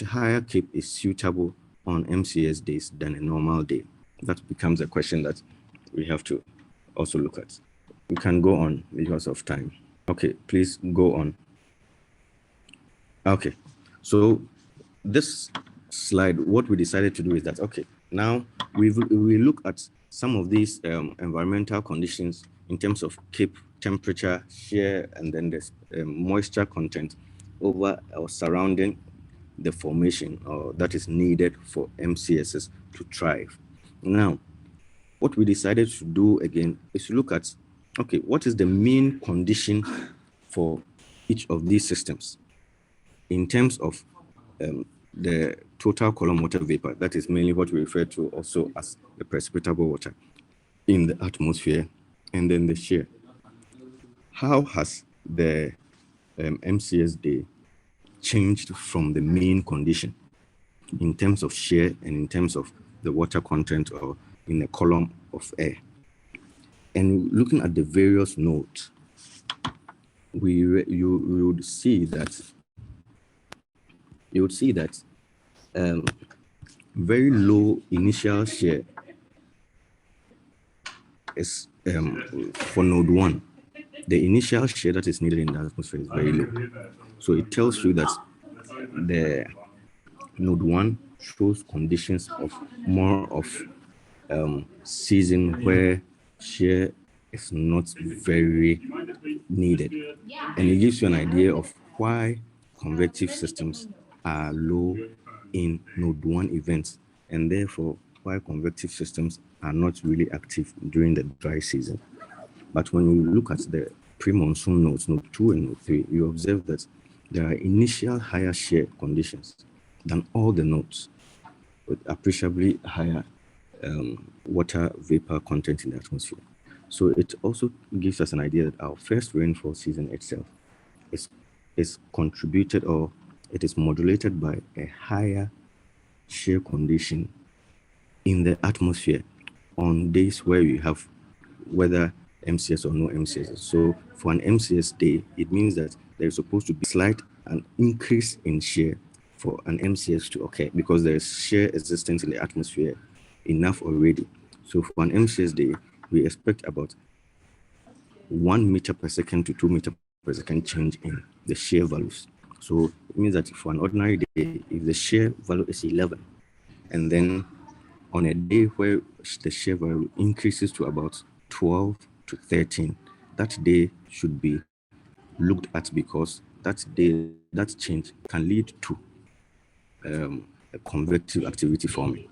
higher Cape is suitable on MCS days than a normal day, that becomes a question that we have to also look at. We can go on because of time. Okay, please go on. Okay, so this slide, what we decided to do is that, okay, now we look at some of these environmental conditions in terms of Cape temperature, shear, and then the moisture content over or surrounding the formation that is needed for MCSs to thrive. Now, what we decided to do again is to look at, okay, what is the mean condition for each of these systems? in terms of the total column water vapor, that is mainly what we refer to also as the precipitable water in the atmosphere, and then the shear. How has the MCS-day changed from the mean condition in terms of shear and in terms of the water content or in a column of air? And looking at the various nodes, you would see that very low initial shear is for node 1. The initial shear that is needed in the atmosphere is very low. So it tells you that the node 1 shows conditions of more of season where shear is not very needed. And it gives you an idea of why convective systems are low in node 1 events, and therefore why convective systems are not really active during the dry season. But when you look at the pre-monsoon nodes, node 2 and node 3, you observe that there are initial higher shear conditions than all the nodes, with appreciably higher water vapor content in the atmosphere. So it also gives us an idea that our first rainfall season itself is contributed, or it is modulated by a higher shear condition in the atmosphere on days where we have whether MCS or no MCS. So for an MCS-day, it means that there is supposed to be an increase in shear for an MCS to occur, because there is shear existence in the atmosphere enough already. So for an MCS-day, we expect about 1 meter per second to 2 meter per second change in the shear values. So it means that for an ordinary day, if the shear value is 11, and then on a day where the shear value increases to about 12 to 13, that day should be looked at, because that change can lead to a convective activity forming.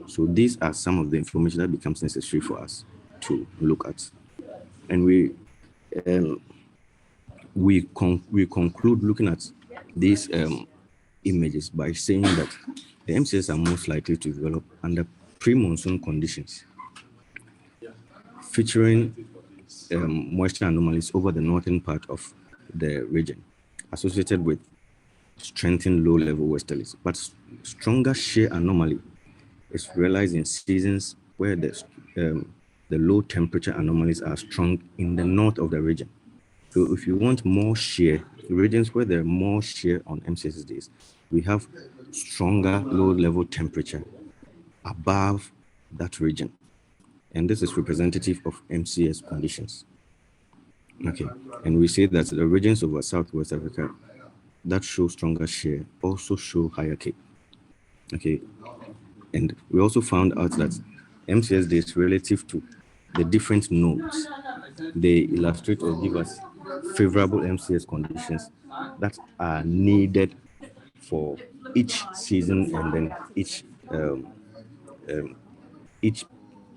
So these are some of the information that becomes necessary for us to look at. And we conclude looking at these images by saying that the MCS are most likely to develop under pre-monsoon conditions, featuring moisture anomalies over the northern part of the region, associated with strengthened low-level westerlies. But stronger shear anomaly is realized in seasons where the low temperature anomalies are strong in the north of the region. So if you want more shear, regions where there are more shear on MCS days, we have stronger low-level temperature above that region. And this is representative of MCS conditions. Okay, and we say that the regions over Southwest Africa that show stronger shear also show higher K. Okay, and we also found out that MCS days relative to the different nodes, they illustrate or give us favorable MCS conditions that are needed for each season, and then each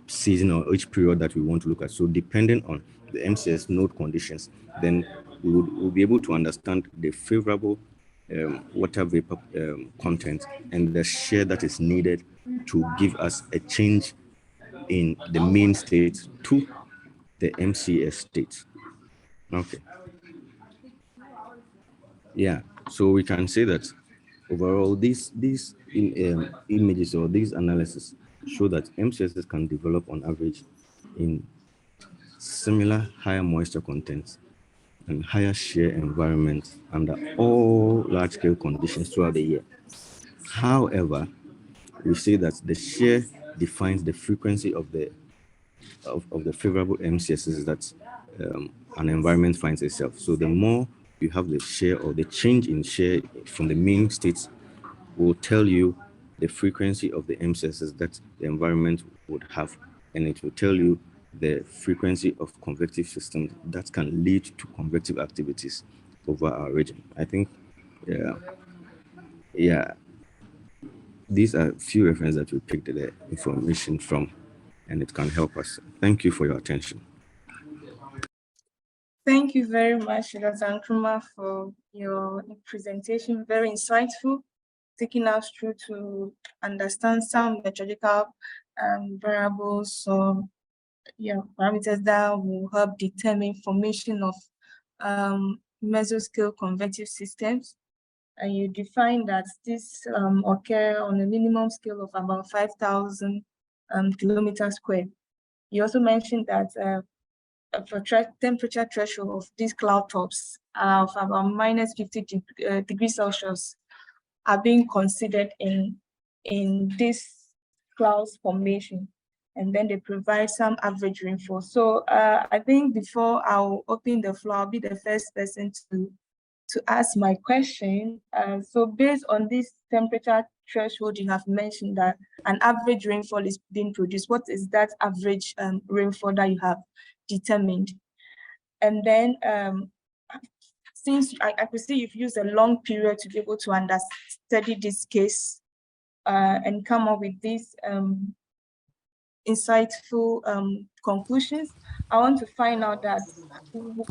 season or each period that we want to look at. So depending on the MCS node conditions, then we'll be able to understand the favorable water vapor content and the shear that is needed to give us a change in the mean state to the MCS state. Okay. Yeah, so we can say that overall these images or these analysis show that MCSs can develop on average in similar higher moisture content and higher shear environments under all large-scale conditions throughout the year. However, we say that the shear defines the frequency of the favorable MCSs that an environment finds itself. So the more you have the shear or the change in shear from the mean states will tell you the frequency of the MCSs that the environment would have, and it will tell you the frequency of convective systems that can lead to convective activities over our region. I think, these are a few references that we picked the information from, and it can help us. Thank you for your attention. Thank you very much, Dr. Nkrumah, for your presentation. Very insightful, taking us through to understand some methodological variables, so parameters that will help determine formation of mesoscale convective systems. And you define that this occur on a minimum scale of about 5,000 kilometers squared. You also mentioned that for temperature threshold of these cloud tops of about minus 50 degrees Celsius are being considered in this clouds formation, and then they provide some average rainfall. So I think before I'll open the floor, I'll be the first person to ask my question. So based on this temperature threshold, you have mentioned that an average rainfall is being produced. What is that average rainfall that you have determined? And then since I could see you've used a long period to be able to study this case and come up with these insightful conclusions, I want to find out that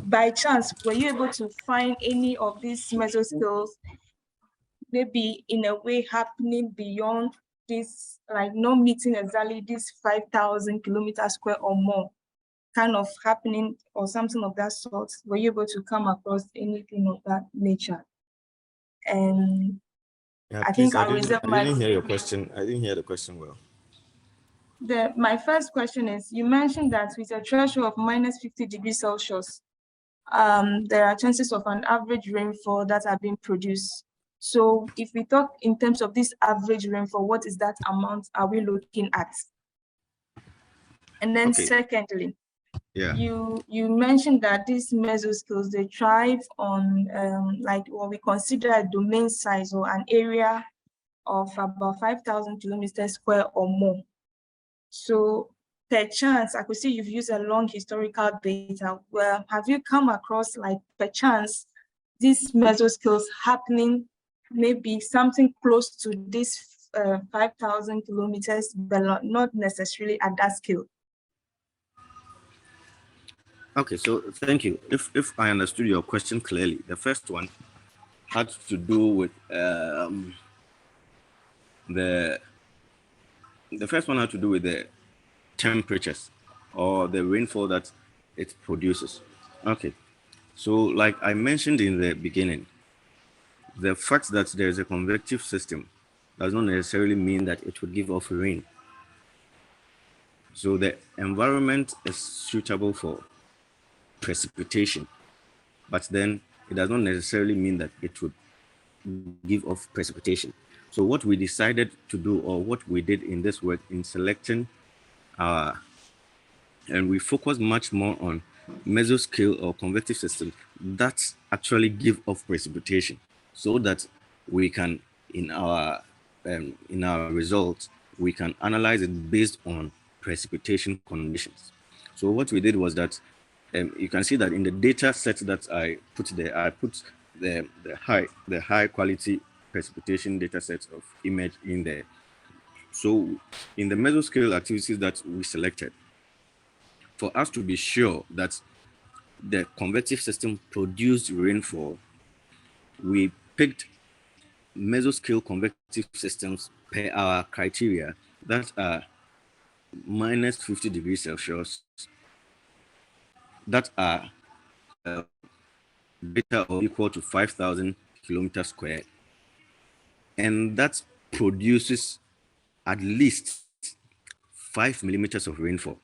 by chance, were you able to find any of these mesoscales maybe in a way happening beyond this, like not meeting exactly this 5,000 kilometers square or more, kind of happening or something of that sort? Were you able to come across anything of that nature? And Yeah, I please, think I'll reserve I didn't hear your question. I didn't hear the question well. My first question is, you mentioned that with a threshold of minus 50 degrees Celsius, there are chances of an average rainfall that are being produced. So if we talk in terms of this average rainfall, what is that amount are we looking at? And then secondly, you mentioned that these mesoscales, they thrive on like what we consider a domain size or an area of about 5,000 kilometers square or more. So per chance, I could see you've used a long historical data. Well, have you come across, like, per chance, these mesoscales happening, maybe something close to this 5,000 kilometers, but not necessarily at that scale? Okay, so thank you. If I understood your question clearly, the first one had to do with the first one had to do with the temperatures or the rainfall that it produces. Okay, so like I mentioned in the beginning, the fact that there is a convective system does not necessarily mean that it would give off rain. So the environment is suitable for precipitation, but then it does not necessarily mean that it would give off precipitation. So what we decided to do, or what we did in this work in selecting and we focus much more on mesoscale or convective systems that actually give off precipitation, so that we can, in our results, we can analyze it based on precipitation conditions. So what we did was that you can see that in the data set that I put there, I put the high quality precipitation data set of image in there. So in the mesoscale activities that we selected, for us to be sure that the convective system produced rainfall, we picked mesoscale convective systems per our criteria that are minus 50 degrees Celsius, that are greater or equal to 5,000 kilometers squared, and that produces at least 5 millimeters of rainfall.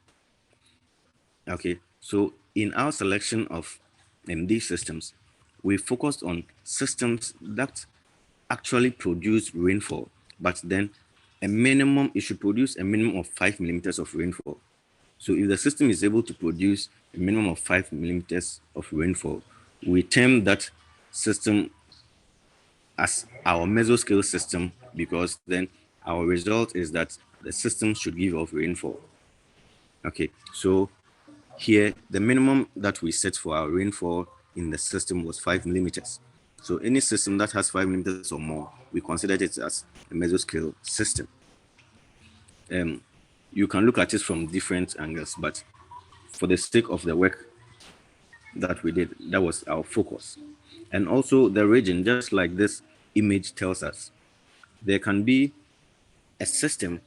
Okay, so in our selection of these systems, we focused on systems that actually produce rainfall, but then it should produce a minimum of 5 millimeters of rainfall. So if the system is able to produce a minimum of 5 millimeters of rainfall, we term that system as our mesoscale system, because then our result is that the system should give off rainfall. Okay, so here the minimum that we set for our rainfall in the system was 5 millimeters. So any system that has 5 millimeters or more, we considered it as a mesoscale system. You can look at it from different angles, but for the sake of the work, that we did. That was our focus. And also the region, just like this image tells us, there can be a system,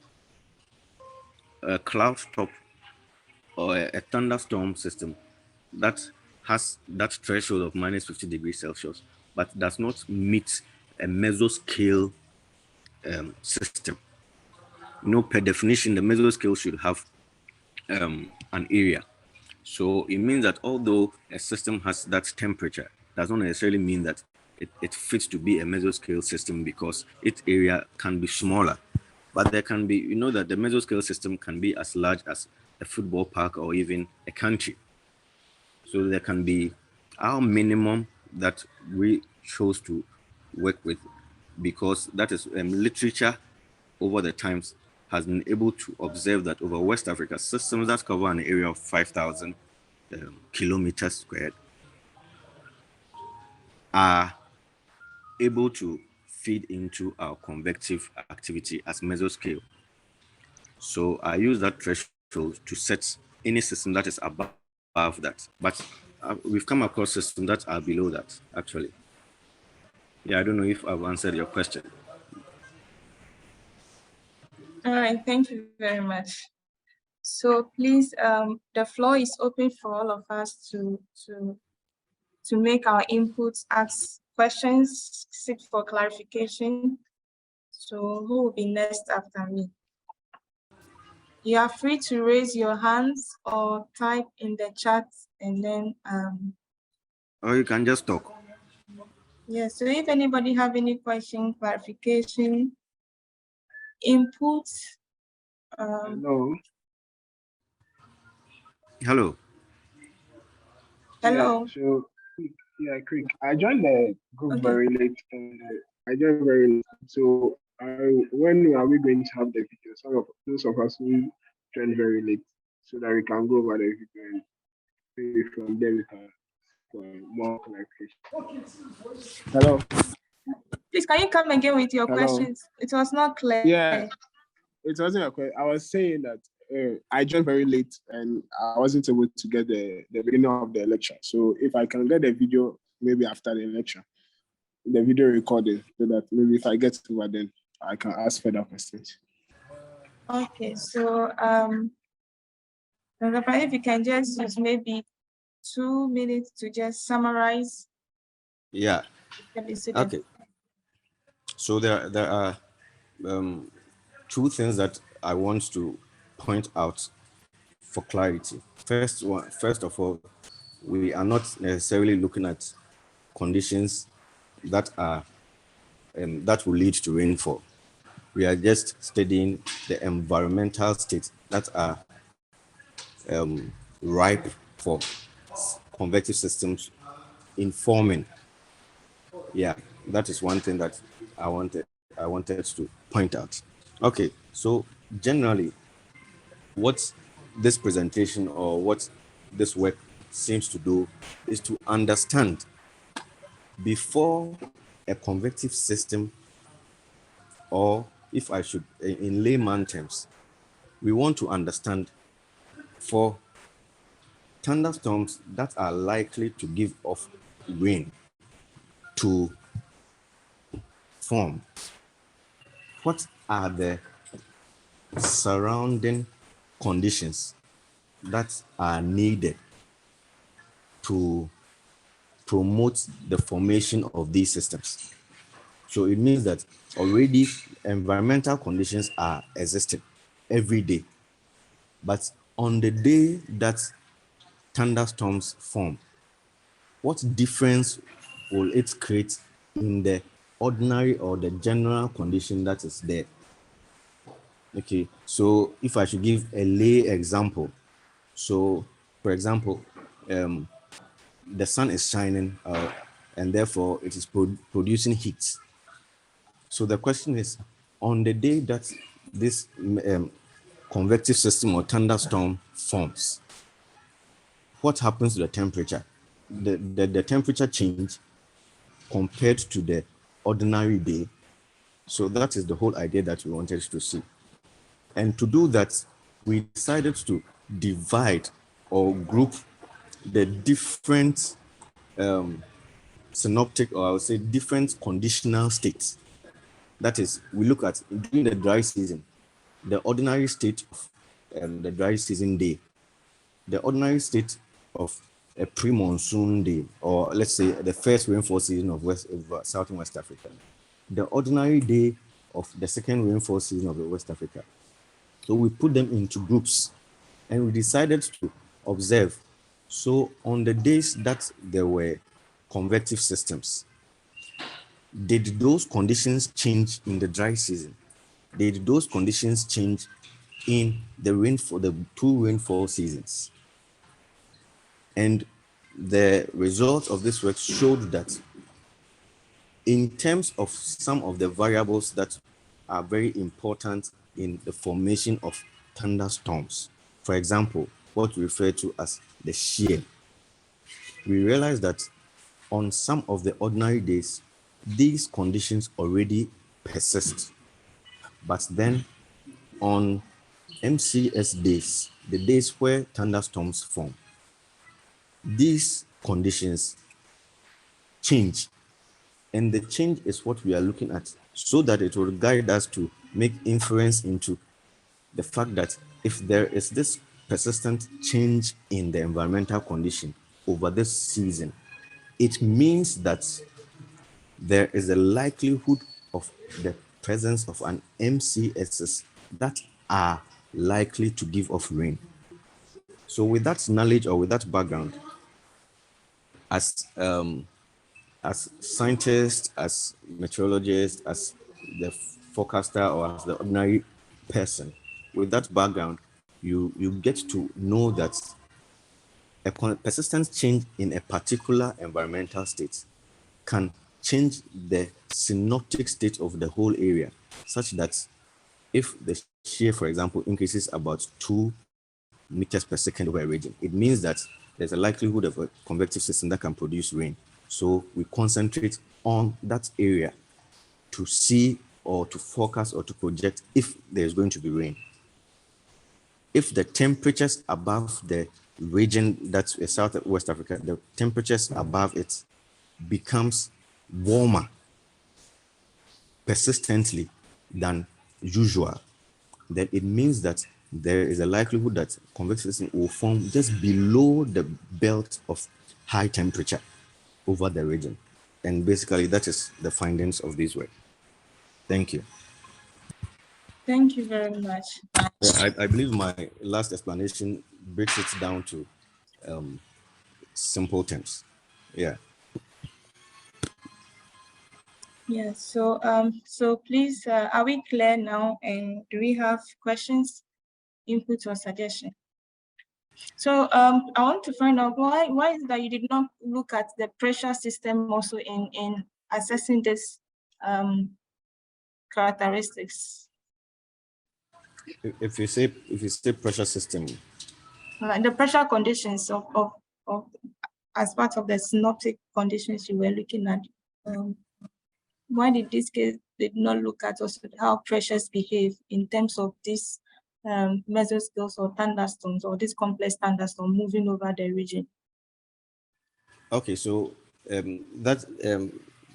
a cloud top, or a thunderstorm system that has that threshold of minus 50 degrees Celsius, but does not meet a mesoscale system. Per definition, the mesoscale should have an area. So it means that although a system has that temperature, does not necessarily mean that it fits to be a mesoscale system, because its area can be smaller. But there can be, that the mesoscale system can be as large as a football park or even a country. So there can be our minimum that we chose to work with, because that is literature over the times has been able to observe that over West Africa, systems that cover an area of 5,000 kilometers squared are able to feed into our convective activity as mesoscale. So I use that threshold to set any system that is above that. But we've come across systems that are below that, actually. Yeah, I don't know if I've answered your question. All right, thank you very much. So please, the floor is open for all of us to make our inputs, ask questions, seek for clarification. So who will be next after me? You are free to raise your hands or type in the chat, and then or you can just talk. Yeah, so if anybody have any question, clarification, input. Hello. Hello. Hello. Yeah, so quick. I joined the group very late. I joined very late. So when are we going to have the video? Some of those of us who joined very late, so that we can go over the video and maybe from there we can for more clarification. Hello. Please, can you come again with your questions? It was not clear. Yeah, it wasn't a question. I was saying that I joined very late and I wasn't able to get the beginning of the lecture. So if I can get the video maybe after the lecture, the video recording, so that maybe if I get over then I can ask further questions. Okay, so if you can just use maybe 2 minutes to just summarize. Yeah. Okay. So there are two things that I want to point out for clarity. First of all, we are not necessarily looking at conditions that are that will lead to rainfall. We are just studying the environmental states that are ripe for convective systems in forming. Yeah, that is one thing that I wanted to point out. Okay, so generally, what this presentation or what this work seems to do is to understand, before a convective system, or if I should, in layman terms, we want to understand, for thunderstorms that are likely to give off rain to form, what are the surrounding conditions that are needed to promote the formation of these systems? So it means that already environmental conditions are existing every day. But on the day that thunderstorms form, what difference will it create in the ordinary or the general condition that is there? Okay, so if I should give a lay example, so for example, the sun is shining and therefore it is producing heat. So the question is, on the day that this convective system or thunderstorm forms, what happens to the temperature? The temperature change compared to the ordinary day. So that is the whole idea that we wanted to see. And to do that, we decided to divide or group the different synoptic, or I would say different conditional states. That is, we look at during the dry season, the ordinary state of the dry season day, the ordinary state of a pre-monsoon day, or let's say the first rainfall season of South and West Africa, the ordinary day of the second rainfall season of West Africa. So we put them into groups and we decided to observe. So on the days that there were convective systems, did those conditions change in the dry season? Did those conditions change in the rainfall, the two rainfall seasons? And the results of this work showed that in terms of some of the variables that are very important in the formation of thunderstorms, for example, what we refer to as the shear, we realized that on some of the ordinary days, these conditions already persist. But then on MCS days, the days where thunderstorms form, these conditions change. And the change is what we are looking at, so that it will guide us to make inference into the fact that if there is this persistent change in the environmental condition over this season, it means that there is a likelihood of the presence of an MCSs that are likely to give off rain. So with that knowledge, or with that background, as scientists, as meteorologists, as the forecaster, or as the ordinary person, with that background, you get to know that a persistent change in a particular environmental state can change the synoptic state of the whole area, such that if the shear, for example, increases about 2 meters per second over a region, it means that there's a likelihood of a convective system that can produce rain. So we concentrate on that area to see, or to forecast, or to project if there's going to be rain. If the temperatures above the region that's South West Africa, the temperatures above it becomes warmer persistently than usual, then it means that there is a likelihood that convective system will form just below the belt of high temperature over the region. And basically, that is the findings of this work. Thank you. Thank you very much. I believe my last explanation breaks it down to simple terms. Yeah. Yeah, so please, are we clear now? And do we have questions, input, or suggestion? So I want to find out why is it that you did not look at the pressure system also in assessing this characteristics? If you say pressure system, The pressure conditions of as part of the synoptic conditions you were looking at. Why did this case did not look at also how pressures behave in terms of this mesoscales or thunderstorms, or this complex thunderstorm moving over the region? okay, so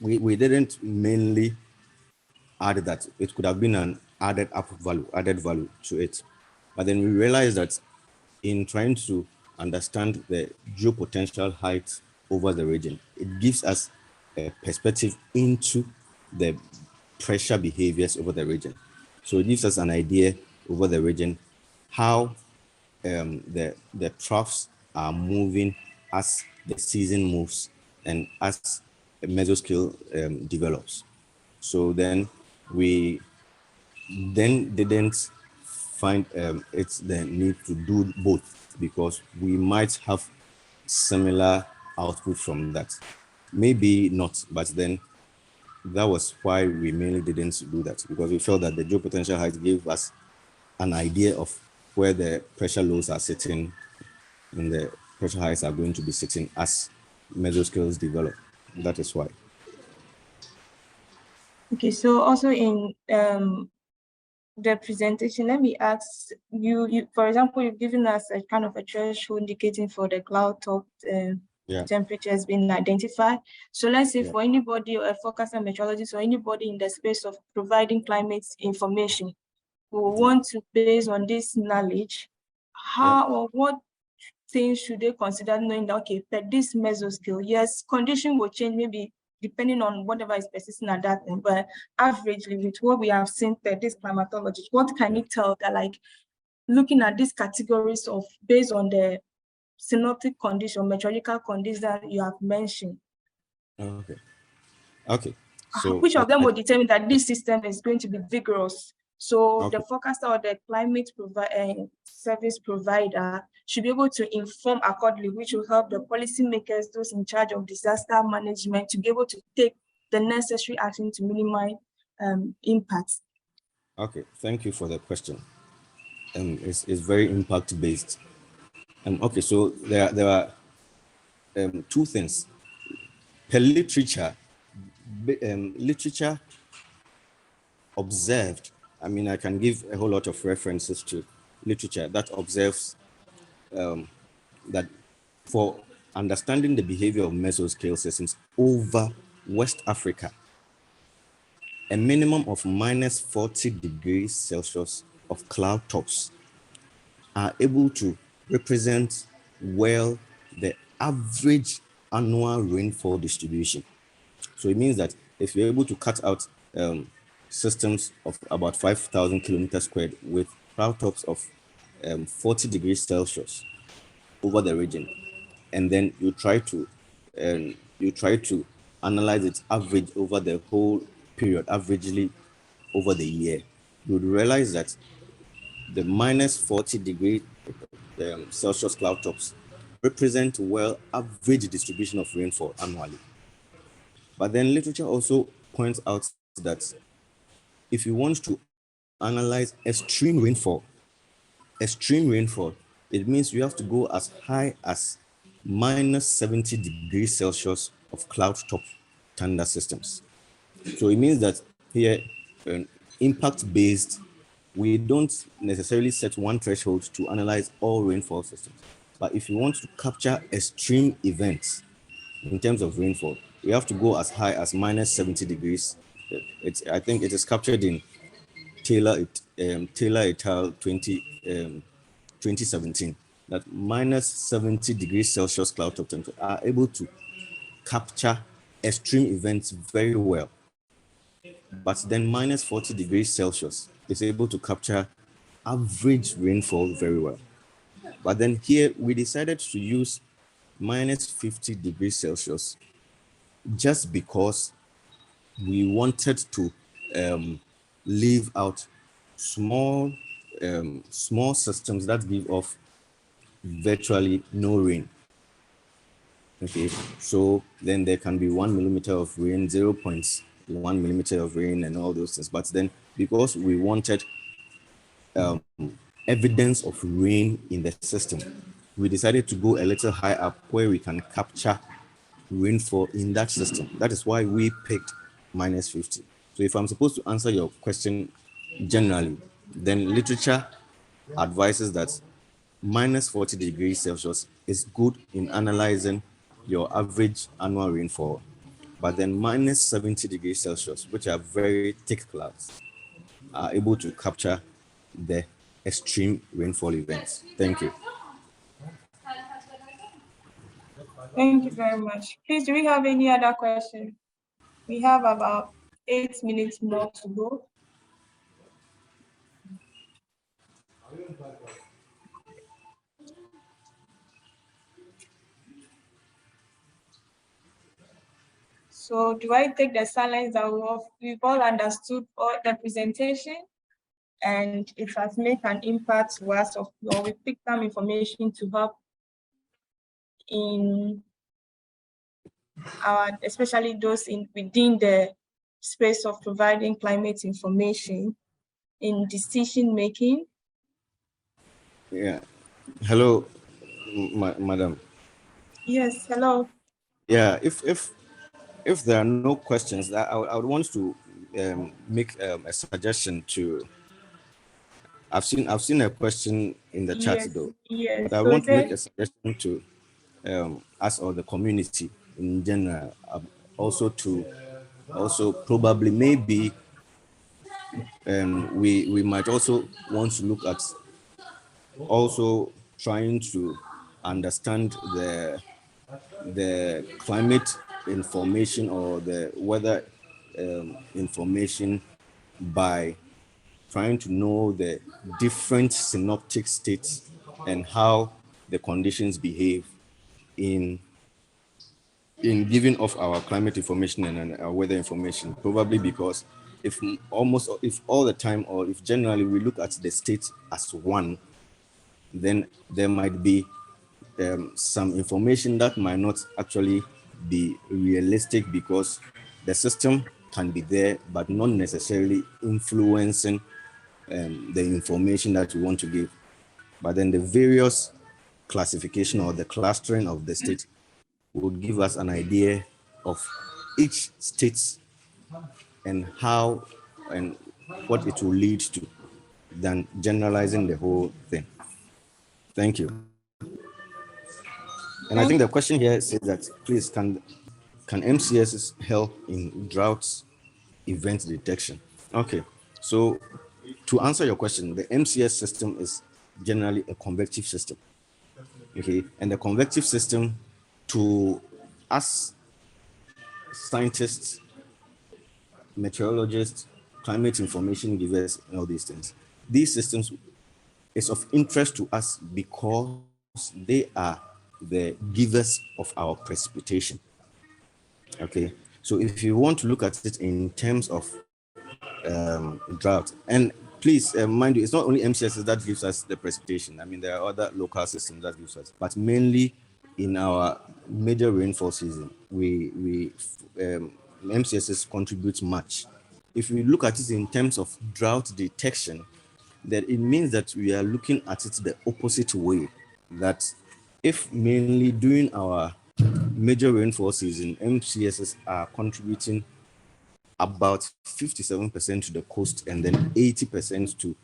we didn't mainly add that. It could have been an added value to it, but then we realized that in trying to understand the geopotential height over the region, it gives us a perspective into the pressure behaviors over the region. So it gives us an idea over the region how the troughs are moving as the season moves and as a mesoscale develops. So then we didn't find it's the need to do both, because we might have similar output from that. Maybe not, but then that was why we mainly didn't do that, because we felt that the geopotential height gave us an idea of where the pressure lows are sitting and the pressure heights are going to be sitting as mesoscales develop. That is why. Okay, so also in the presentation, let me ask you, for example, you've given us a kind of a threshold indicating for the cloud top temperature has been identified. So let's say for anybody or a forecaster meteorologist or anybody in the space of providing climate information who want to, based on this knowledge, how or what things should they consider, knowing that, okay, per this mesoscale, yes, condition will change maybe depending on whatever is persisting at that time, but averagely with what we have seen per this climatologist, what can you tell that, like, looking at these categories of based on the synoptic condition, meteorological conditions that you have mentioned? Okay. So which of them will determine that this system is going to be vigorous? So the forecaster or the climate service provider should be able to inform accordingly, which will help the policymakers, those in charge of disaster management, to be able to take the necessary action to minimize impacts. Okay, thank you for the question. It's very impact based. Okay, so there are two things. Per literature, literature observed, I mean, I can give a whole lot of references to literature that observes that for understanding the behavior of mesoscale systems over West Africa, a minimum of minus 40 degrees Celsius of cloud tops are able to represent well the average annual rainfall distribution. So it means that if you're able to cut out systems of about 5,000 kilometers squared with cloud tops of 40 degrees Celsius over the region, and then you try to analyze its average over the whole period, averagely over the year, you would realize that the minus 40 degree Celsius cloud tops represent well average distribution of rainfall annually. But then literature also points out that if you want to analyze extreme rainfall, it means you have to go as high as minus 70 degrees Celsius of cloud top thunder systems. So it means that here, impact-based, we don't necessarily set one threshold to analyze all rainfall systems. But if you want to capture extreme events in terms of rainfall, we have to go as high as minus 70 degrees. I think it is captured in Taylor et al. 2017, that minus 70 degrees Celsius cloud top temperature are able to capture extreme events very well. But then minus 40 degrees Celsius is able to capture average rainfall very well. But then here we decided to use minus 50 degrees Celsius just because we wanted to leave out small systems that give off virtually no rain. Okay, so then there can be 1 millimeter of rain, 0.1 millimeter of rain, and all those things. But then because we wanted evidence of rain in the system, we decided to go a little high up where we can capture rainfall in that system. That is why we picked minus 50. So if I'm supposed to answer your question generally, then literature advises that minus 40 degrees Celsius is good in analyzing your average annual rainfall. But then minus 70 degrees Celsius, which are very thick clouds, are able to capture the extreme rainfall events. Thank you. Thank you very much. Please, do we have any other questions? We have about 8 minutes more to go. So do I take the silence that we've all understood all the presentation and it has made an impact to us, or we picked some information to help in our, especially those within the space of providing climate information in decision making? Yeah. Hello, madam. Yes, hello. Yeah, if there are no questions, I would want to make a suggestion to I've seen a question in the chat Yes, though, yes. but I So it want to make says, a suggestion to us or the community in general, also to also probably maybe we might also want to look at also trying to understand the climate information or the weather information by trying to know the different synoptic states and how the conditions behave in giving of our climate information and our weather information, probably because if all the time or if generally we look at the state as one, then there might be some information that might not actually be realistic because the system can be there but not necessarily influencing the information that we want to give. But then the various classification or the clustering of the state would give us an idea of each state and how and what it will lead to than generalizing the whole thing. Thank you. And I think the question here says that, please, can MCSs help in drought event detection? Okay, so to answer your question, the MCS system is generally a convective system. Okay, and the convective system, to us scientists, meteorologists, climate information givers, and all these things, these systems is of interest to us because they are the givers of our precipitation. Okay, so if you want to look at it in terms of drought, and please mind you, it's not only MCSs that gives us the precipitation. I mean, there are other local systems that gives us, but mainly in our major rainfall season, we MCSs contribute much. If we look at it in terms of drought detection, that it means that we are looking at it the opposite way. That if mainly during our major rainfall season, MCSs are contributing about 57% to the coast and then 80% to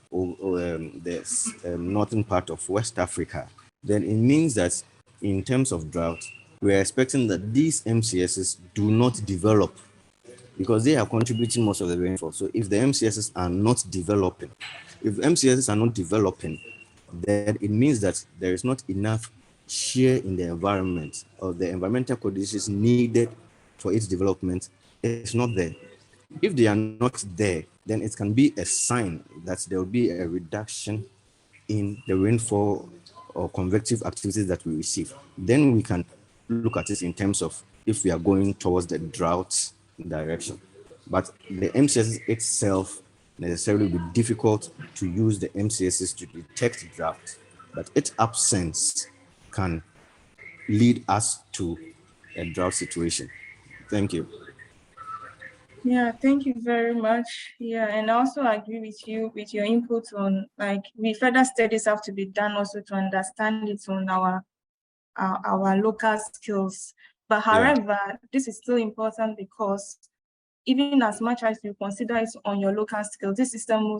the northern part of West Africa, then it means that in terms of drought, we're expecting that these MCSs do not develop because they are contributing most of the rainfall. So if the MCSs are not developing, then it means that there is not enough shear in the environment or the environmental conditions needed for its development is not there. If they are not there, then it can be a sign that there will be a reduction in the rainfall or convective activities that we receive. Then we can look at it in terms of if we are going towards the drought direction. But the MCS itself necessarily will be difficult to use the MCSs to detect drought, but its absence can lead us to a drought situation. Thank you. yeah, thank you very much. Yeah, and I also agree with you with your input on like further studies have to be done also to understand it on our local skills. But however, this is still important because even as much as you consider it on your local skills, this system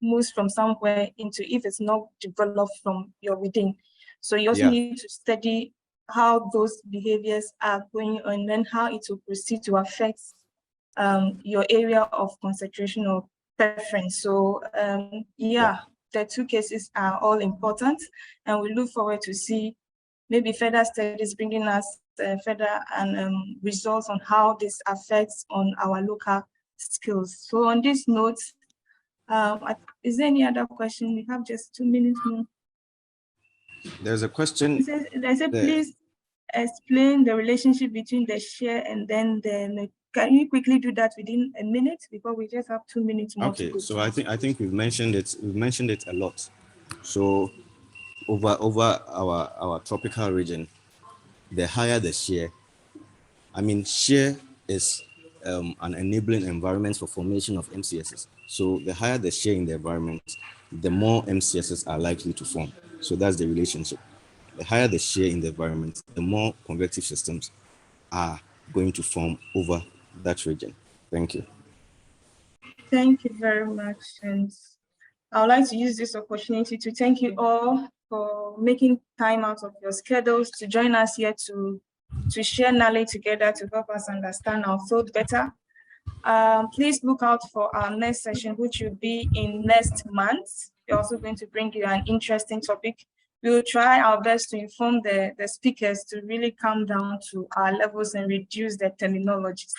moves from somewhere into if it's not developed from your within. So you also need to study how those behaviors are going on and then how it will proceed to affect your area of concentration or preference. So the two cases are all important, and we look forward to see maybe further studies bringing us further and results on how this affects on our local skills. So on this note, is there any other question? We have just 2 minutes more. There's a question. They say, please explain the relationship between the shear and then the. Can you quickly do that within a minute because we just have 2 minutes more to go? So I think we've mentioned it. We've mentioned it a lot. So over our tropical region, the higher the shear, I mean shear is an enabling environment for formation of MCSs. So the higher the shear in the environment, the more MCSs are likely to form. So that's the relationship. The higher the shear in the environment, the more convective systems are going to form over that region. Thank you. Thank you very much. And I would like to use this opportunity to thank you all for making time out of your schedules to join us here to share knowledge together to help us understand our field better. Please look out for our next session, which will be in next month. We're also going to bring you an interesting topic. We will try our best to inform the speakers to really come down to our levels and reduce the terminologies.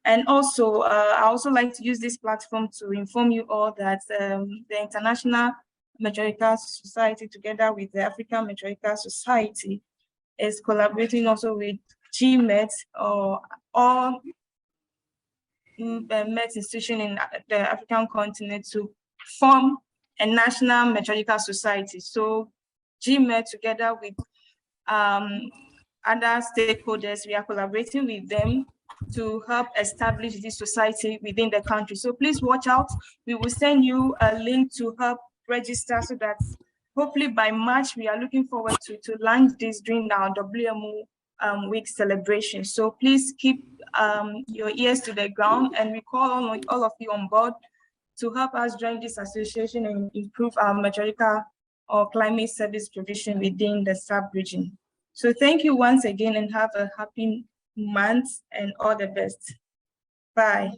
And also, I also like to use this platform to inform you all that the International Meteorological Society, together with the African Meteorological Society, is collaborating also with GMET or all Met institution in the African continent to form a national meteorological society. So GMET, together with other stakeholders, we are collaborating with them to help establish this society within the country. So please watch out. We will send you a link to help register so that hopefully by March, we are looking forward to launch this during our WMO week celebration. So please keep your ears to the ground, and we call on all of you on board to help us join this association and improve our meteorological or climate service provision within the sub-region. So thank you once again, and have a happy month and all the best. Bye.